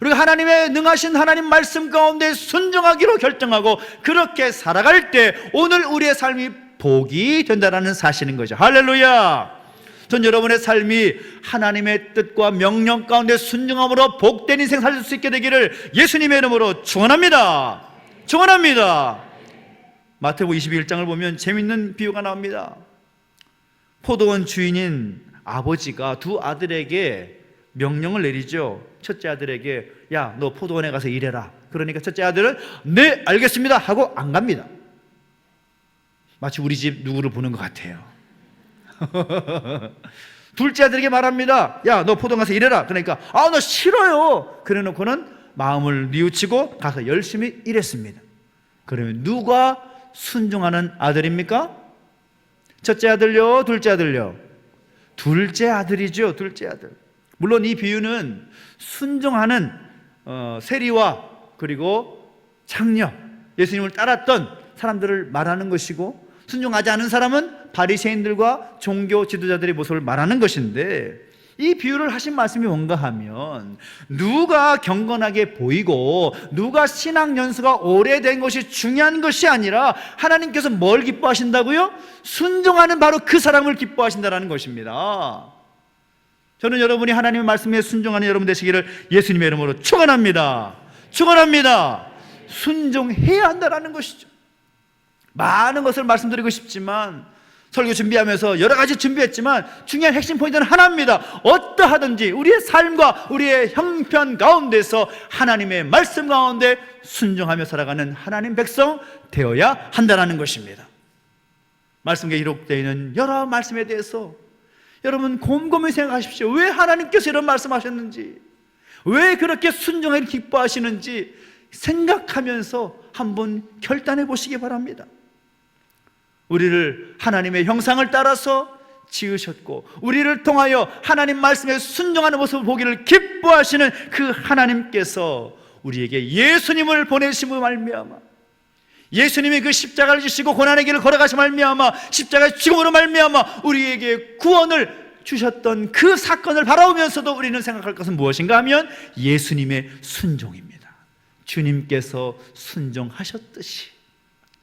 우리가 하나님의 능하신 하나님 말씀 가운데 순종하기로 결정하고 그렇게 살아갈 때 오늘 우리의 삶이 복이 된다는 사실인 거죠. 할렐루야. 전 여러분의 삶이 하나님의 뜻과 명령 가운데 순종함으로 복된 인생 살 수 있게 되기를 예수님의 이름으로 축원합니다. 축원합니다. 마태복음 21장을 보면 재밌는 비유가 나옵니다. 포도원 주인인 아버지가 두 아들에게 명령을 내리죠. 첫째 아들에게, 야, 너 포도원에 가서 일해라. 그러니까 첫째 아들은 네, 알겠습니다 하고 안 갑니다. 마치 우리 집 누구를 보는 것 같아요. 둘째 아들에게 말합니다. 야, 너 포도원 가서 일해라. 그러니까 아, 너 싫어요. 그래 놓고는 마음을 뉘우치고 가서 열심히 일했습니다. 그러면 누가 순종하는 아들입니까? 첫째 아들요, 둘째 아들요? 둘째 아들이죠. 둘째 아들. 물론 이 비유는 순종하는 세리와 그리고 장녀, 예수님을 따랐던 사람들을 말하는 것이고, 순종하지 않은 사람은 바리새인들과 종교 지도자들의 모습을 말하는 것인데, 이 비유를 하신 말씀이 뭔가 하면 누가 경건하게 보이고 누가 신앙 연수가 오래된 것이 중요한 것이 아니라 하나님께서 뭘 기뻐하신다고요? 순종하는 바로 그 사람을 기뻐하신다는 것입니다. 저는 여러분이 하나님의 말씀에 순종하는 여러분 되시기를 예수님의 이름으로 축원합니다. 축원합니다. 순종해야 한다는 것이죠. 많은 것을 말씀드리고 싶지만 설교 준비하면서 여러 가지 준비했지만 중요한 핵심 포인트는 하나입니다. 어떠하든지 우리의 삶과 우리의 형편 가운데서 하나님의 말씀 가운데 순종하며 살아가는 하나님 백성 되어야 한다는 것입니다. 말씀에 기록되어 있는 여러 말씀에 대해서 여러분 곰곰이 생각하십시오. 왜 하나님께서 이런 말씀하셨는지, 왜 그렇게 순종을 기뻐하시는지 생각하면서 한번 결단해 보시기 바랍니다. 우리를 하나님의 형상을 따라서 지으셨고 우리를 통하여 하나님 말씀에 순종하는 모습을 보기를 기뻐하시는 그 하나님께서 우리에게 예수님을 보내심으로 말미암아, 예수님이 그 십자가를 지시고 고난의 길을 걸어가심 말미암아, 십자가의 죽음으로 말미암아 우리에게 구원을 주셨던 그 사건을 바라보면서도 우리는 생각할 것은 무엇인가 하면 예수님의 순종입니다. 주님께서 순종하셨듯이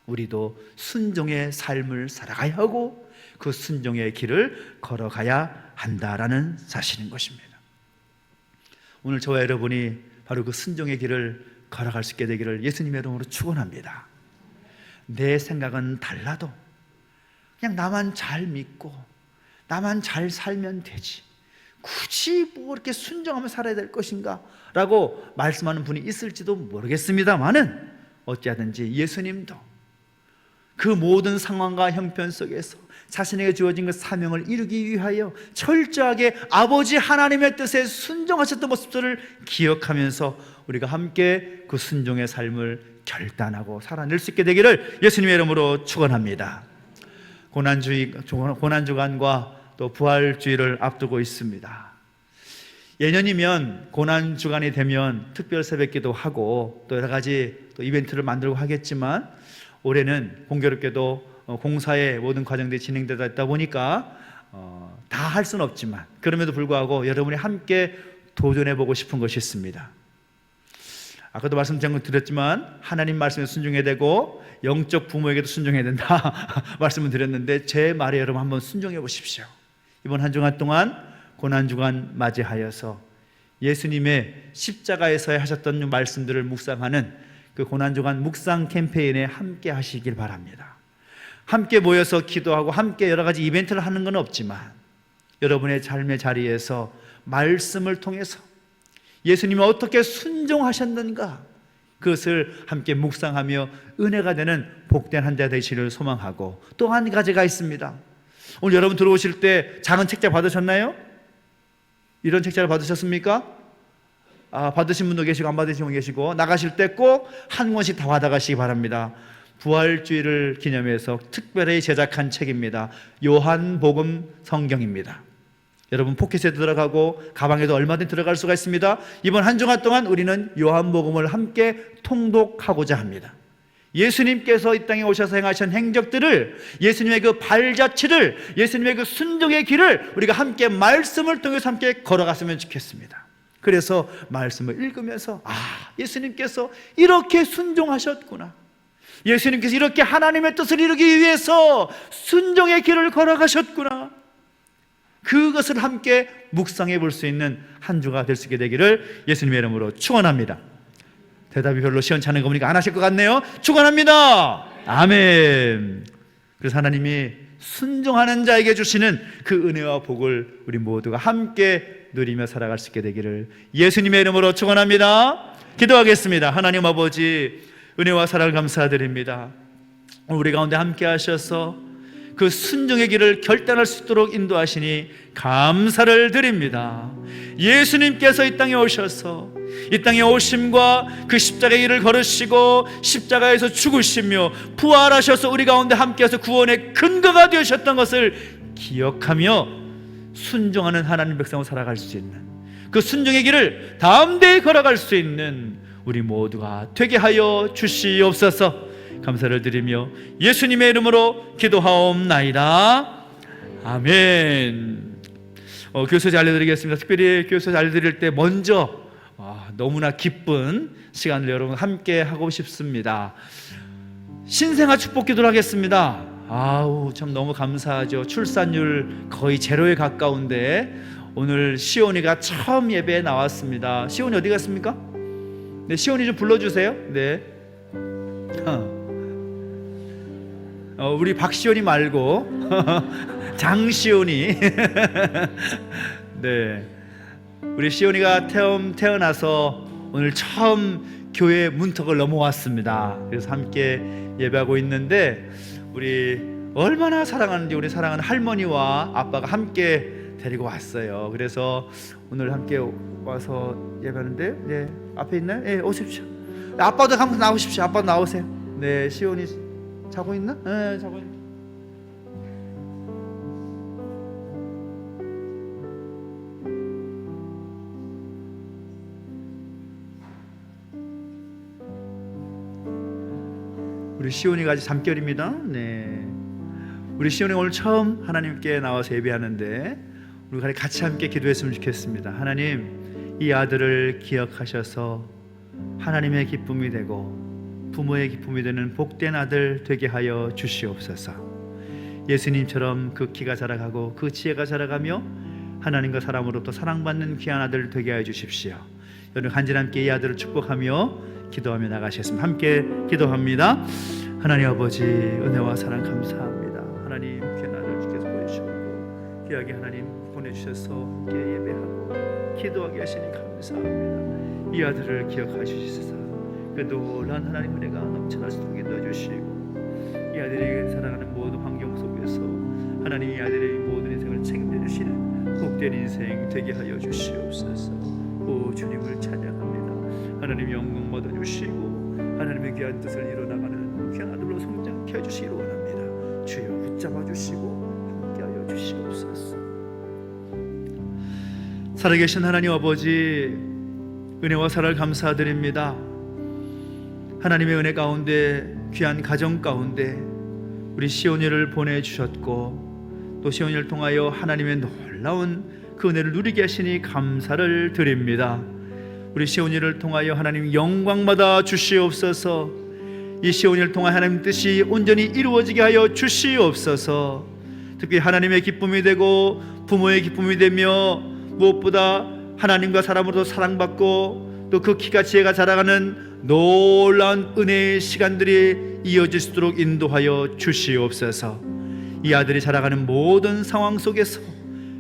우리도 순종의 삶을 살아가야 하고 그 순종의 길을 걸어가야 한다라는 사실인 것입니다. 오늘 저와 여러분이 바로 그 순종의 길을 걸어갈 수 있게 되기를 예수님의 이름으로 축원합니다. 내 생각은 달라도 그냥 나만 잘 믿고 나만 잘 살면 되지, 굳이 뭐 이렇게 순종하며 살아야 될 것인가 라고 말씀하는 분이 있을지도 모르겠습니다만은 어찌하든지 예수님도 그 모든 상황과 형편 속에서 자신에게 주어진 그 사명을 이루기 위하여 철저하게 아버지 하나님의 뜻에 순종하셨던 모습들을 기억하면서 우리가 함께 그 순종의 삶을 결단하고 살아낼 수 있게 되기를 예수님의 이름으로 축원합니다. 고난주간과 또 부활주의를 앞두고 있습니다. 예년이면 고난주간이 되면 특별 새벽기도 하고 또 여러 가지 또 이벤트를 만들고 하겠지만 올해는 공교롭게도 공사의 모든 과정들이 진행되다 있다 보니까 다 할 수는 없지만 그럼에도 불구하고 여러분이 함께 도전해보고 싶은 것이 있습니다. 아까도 말씀드렸지만 하나님 말씀에 순종해야 되고 영적 부모에게도 순종해야 된다 말씀을 드렸는데 제 말에 여러분 한번 순종해 보십시오. 이번 한 주간 동안 고난주간 맞이하여서 예수님의 십자가에서 하셨던 말씀들을 묵상하는 그 고난주간 묵상 캠페인에 함께 하시길 바랍니다. 함께 모여서 기도하고 함께 여러 가지 이벤트를 하는 건 없지만 여러분의 삶의 자리에서 말씀을 통해서 예수님이 어떻게 순종하셨는가 그것을 함께 묵상하며 은혜가 되는 복된 한 달 되시기를 소망하고 또 한 가지가 있습니다. 오늘 여러분 들어오실 때 작은 책자 받으셨나요? 이런 책자를 받으셨습니까? 받으신 분도 계시고 안 받으신 분도 계시고 나가실 때 꼭 한 권씩 다 받아가시기 바랍니다. 부활주의를 기념해서 특별히 제작한 책입니다. 요한복음 성경입니다. 여러분 포켓에 들어가고 가방에도 얼마든지 들어갈 수가 있습니다. 이번 한 주간 동안 우리는 요한복음을 함께 통독하고자 합니다. 예수님께서 이 땅에 오셔서 행하신 행적들을, 예수님의 그 발자취를, 예수님의 그 순종의 길을 우리가 함께 말씀을 통해서 함께 걸어갔으면 좋겠습니다. 그래서 말씀을 읽으면서 예수님께서 이렇게 순종하셨구나, 예수님께서 이렇게 하나님의 뜻을 이루기 위해서 순종의 길을 걸어가셨구나, 그것을 함께 묵상해 볼 수 있는 한 주가 될 수 있게 되기를 예수님의 이름으로 축원합니다. 대답이 별로 시원찮은 거 보니까 안 하실 것 같네요. 축원합니다. 아멘. 그래서 하나님이 순종하는 자에게 주시는 그 은혜와 복을 우리 모두가 함께 누리며 살아갈 수 있게 되기를 예수님의 이름으로 축원합니다. 기도하겠습니다. 하나님 아버지, 은혜와 사랑을 감사드립니다. 우리 가운데 함께 하셔서 그 순종의 길을 결단할 수 있도록 인도하시니 감사를 드립니다. 예수님께서 이 땅에 오셔서 이 땅에 오심과 그 십자가의 길을 걸으시고 십자가에서 죽으시며 부활하셔서 우리 가운데 함께해서 구원의 근거가 되셨던 것을 기억하며 순종하는 하나님 백성으로 살아갈 수 있는 그 순종의 길을 담대히 걸어갈 수 있는 우리 모두가 되게 하여 주시옵소서. 감사를 드리며 예수님의 이름으로 기도하옵나이다. 아멘. 교수제 알려드리겠습니다. 특별히 교수제 알려드릴 때 먼저 너무나 기쁜 시간을 여러분 함께 하고 싶습니다. 신생아 축복기도를 하겠습니다. 참 너무 감사하죠. 출산율 거의 제로에 가까운데 오늘 시온이가 처음 예배에 나왔습니다. 시온이 어디 갔습니까? 네, 시온이 좀 불러주세요. 네. 우리 박시온이 말고 장시온이 네, 우리 시온이가 태어나서 오늘 처음 교회 문턱을 넘어왔습니다. 그래서 함께 예배하고 있는데 우리 얼마나 사랑하는지 우리 사랑하는 할머니와 아빠가 함께 데리고 왔어요. 그래서 오늘 함께 와서 예배하는데 네, 앞에 있나요? 네, 오십시오. 아빠도 한번 나오십시오. 아빠 나오세요. 네, 시온이 자고 있나? 네, 자고 있나? 우리 시온이가 아직 잠결입니다. 네, 우리 시온이 오늘 처음 하나님께 나와서 예배하는데 우리 같이 함께 기도했으면 좋겠습니다. 하나님, 이 아들을 기억하셔서 하나님의 기쁨이 되고 부모의 기쁨이 되는 복된 아들 되게 하여 주시옵소서. 예수님처럼 그 키가 자라가고 그 지혜가 자라가며 하나님과 사람으로부터 사랑받는 귀한 아들 되게 하여 주십시오. 여러분 간절히 함께 이 아들을 축복하며 기도하며 나가셨으면 함께 기도합니다. 하나님 아버지, 은혜와 사랑 감사합니다. 하나님 귀한 아들 주께서 보내주셨고 귀하게 하나님 보내주셔서 함께 예배하고 기도하게 하시니 감사합니다. 이 아들을 기억하시소서. 그 놀란 하나님 은혜가 넘쳐날 수 있게 넣어주시고 이 아들이 살아가는 모든 환경 속에서 하나님 이 아들의 모든 인생을 책임져 주시는 복된 인생 되게 하여 주시옵소서. 오 주님을 찬양합니다. 하나님 영광 받아 주시고 하나님의 귀한 뜻을 이뤄나가는 귀한 아들로 성장케 해주시기 원합니다. 주여 붙잡아 주시고 함께하여 주시옵소서. 살아계신 하나님 아버지, 은혜와 사랑을 감사드립니다. 하나님의 은혜 가운데, 귀한 가정 가운데 우리 시온이를 보내주셨고 또 시온이를 통하여 하나님의 놀라운 그 은혜를 누리게 하시니 감사를 드립니다. 우리 시온이를 통하여 하나님 영광받아 주시옵소서. 이 시온이를 통하여 하나님 뜻이 온전히 이루어지게 하여 주시옵소서. 특히 하나님의 기쁨이 되고 부모의 기쁨이 되며 무엇보다 하나님과 사람으로도 사랑받고 또 그 키가 지혜가 자라가는 놀라운 은혜의 시간들이 이어질 수 있도록 인도하여 주시옵소서. 이 아들이 자라가는 모든 상황 속에서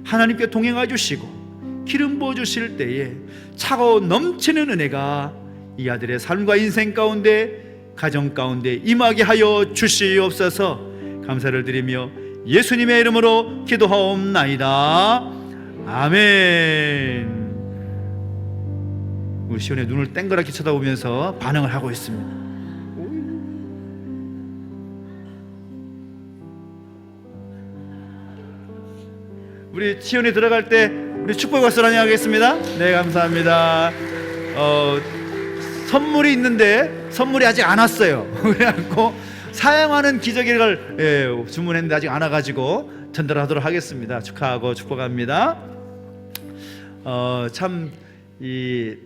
하나님께 동행해 주시고 기름 부어 주실 때에 차고 넘치는 은혜가 이 아들의 삶과 인생 가운데 가정 가운데 임하게 하여 주시옵소서. 감사를 드리며 예수님의 이름으로 기도하옵나이다. 아멘. 우리 시온의 눈을 땡그랗게 쳐다보면서 반응을 하고 있습니다. 우리 시온이 들어갈 때 우리 축복 박수로 환영하겠습니다. 네, 감사합니다. 선물이 있는데 선물이 아직 안 왔어요. 그래갖고 사용하는 기저귀를 주문했는데 아직 안 와가지고 전달하도록 하겠습니다. 축하하고 축복합니다. 참 이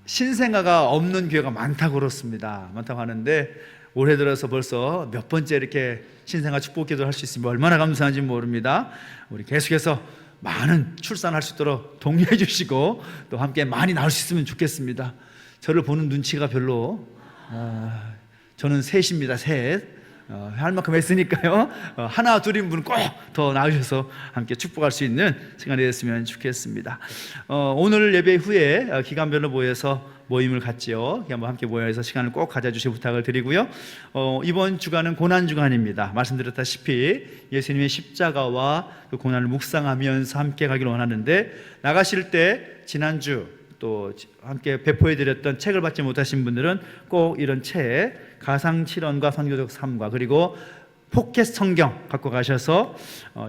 신생아가 없는 교회가 많다고 그렇습니다. 많다고 하는데 올해 들어서 벌써 몇 번째 이렇게 신생아 축복 기도를 할 수 있으면 얼마나 감사한지 모릅니다. 우리 계속해서 많은 출산할 수 있도록 독려해 주시고 또 함께 많이 나올 수 있으면 좋겠습니다. 저를 보는 눈치가 별로 저는 셋입니다. 셋. 할 만큼 했으니까요. 하나 둘인 분은 꼭 더 나으셔서 함께 축복할 수 있는 시간이 됐으면 좋겠습니다. 오늘 예배 후에 기간별로 모여서 모임을 갖지요. 한번 함께 모여서 시간을 꼭 가져주시 부탁을 드리고요. 이번 주간은 고난 주간입니다. 말씀드렸다시피 예수님의 십자가와 그 고난을 묵상하면서 함께 가기를 원하는데 나가실 때 지난주 또 함께 배포해드렸던 책을 받지 못하신 분들은 꼭 이런 책 가상칠언과 선교적 삶과 그리고 포켓 성경 갖고 가셔서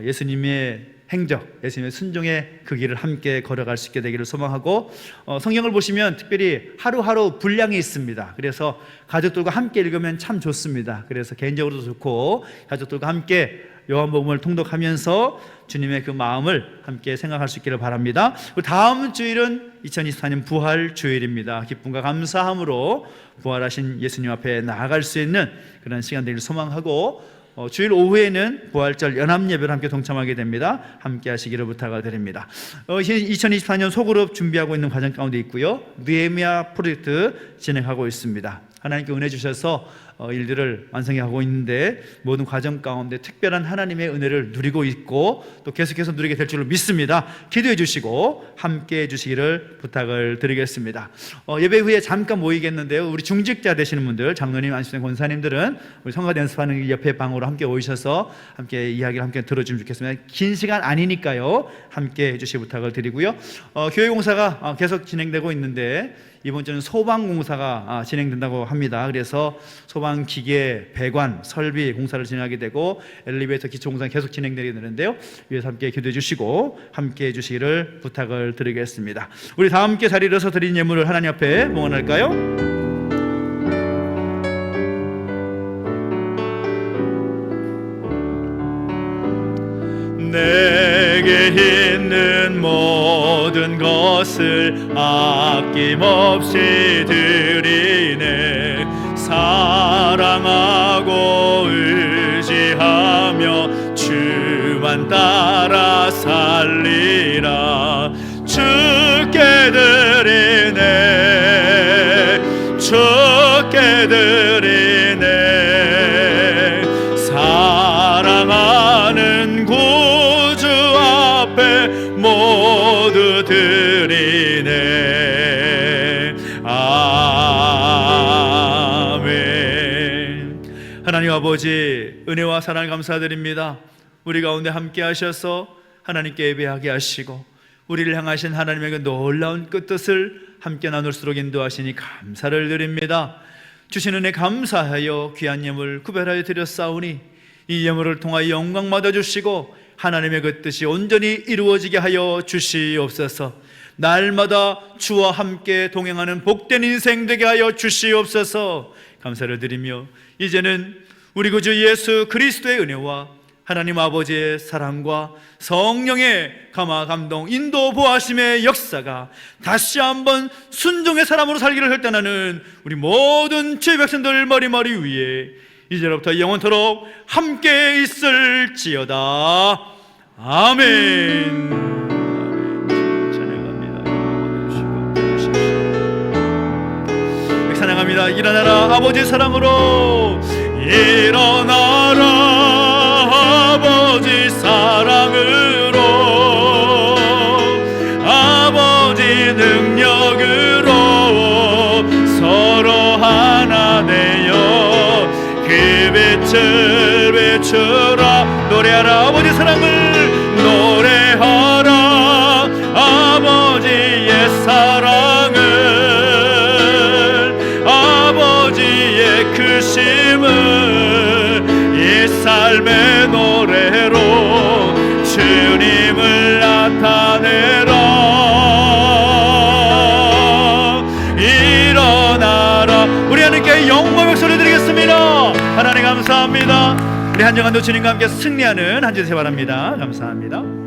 예수님의 행적, 예수님의 순종의 그 길을 함께 걸어갈 수 있게 되기를 소망하고 성경을 보시면 특별히 하루하루 분량이 있습니다. 그래서 가족들과 함께 읽으면 참 좋습니다. 그래서 개인적으로도 좋고 가족들과 함께 요한복음을 통독하면서 주님의 그 마음을 함께 생각할 수 있기를 바랍니다. 다음 주일은 2024년 부활 주일입니다. 기쁨과 감사함으로 부활하신 예수님 앞에 나아갈 수 있는 그런 시간 되기를 소망하고 주일 오후에는 부활절 연합예배를 함께 동참하게 됩니다. 함께 하시기를 부탁을 드립니다. 2024년 소그룹 준비하고 있는 과정 가운데 있고요. 느헤미야 프로젝트 진행하고 있습니다. 하나님께 은혜 주셔서 일들을 완성해 가고 있는데 모든 과정 가운데 특별한 하나님의 은혜를 누리고 있고 또 계속해서 누리게 될 줄로 믿습니다. 기도해 주시고 함께 해 주시기를 부탁을 드리겠습니다. 예배 후에 잠깐 모이겠는데요. 우리 중직자 되시는 분들, 장로님, 안수생 권사님들은 우리 성가대 연습하는 옆에 방으로 함께 오셔서 함께 이야기를 함께 들어주면 좋겠습니다. 긴 시간 아니니까요. 함께 해 주시기 부탁을 드리고요. 교회 공사가 계속 진행되고 있는데 이번 주는 소방공사가 진행된다고 합니다. 그래서 소방기계, 배관, 설비 공사를 진행하게 되고 엘리베이터 기초공사가 계속 진행되게 되는데요. 위에서 함께 기도해 주시고 함께 해 주시기를 부탁을 드리겠습니다. 우리 다 함께 자리에 일어서 드린 예물을 하나님 앞에 봉헌할까요? 내게 있는 모든 것을 아낌없이 드리네. 사랑하고 의지하며 주만 따라 살리라. 주께 드리네. 주께 드리네. 사랑하는 구주 앞에 모두 드리네. 아멘. 하나님 아버지 아버지 은혜와 사랑을 감사드립니다. 우리 가운데 함께 하셔서 하나님께 예배하게 하시고 우리를 향하신 하나님의 그 놀라운 끝뜻을 함께 나눌수록 인도하시니 감사를 드립니다. 주신 은혜 감사하여 귀한 예물 구별하여 드렸사오니 이 예물을 통하여 영광 받아주시고 하나님의 그 뜻이 온전히 이루어지게 하여 주시옵소서. 날마다 주와 함께 동행하는 복된 인생 되게 하여 주시옵소서. 감사를 드리며 이제는 우리 구주 예수 그리스도의 은혜와 하나님 아버지의 사랑과 성령의 감화 감동 인도 보하심의 역사가 다시 한번 순종의 사람으로 살기를 결단하는 우리 모든 주의 백성들 머리머리 위에 이제로부터 영원토록 함께 있을지어다. 아멘. 찬양합니다. 일어나라 아버지 사랑으로, 일어나라 아버지 사랑으로, 아버지 능력으로 서로 하나 되어 그 빛을 비추라. 노래하라 아버지 사랑을, 노래하라 아버지의 사랑을, 아버지의 크심을 이 삶의 노래로 주님을 나타내라. 일어나라. 우리 하나님께 영광의 소리 드리겠습니다. 하나님 감사합니다. 우리 한 주간도 주님과 함께 승리하는 한 주 되시기 바랍니다. 감사합니다.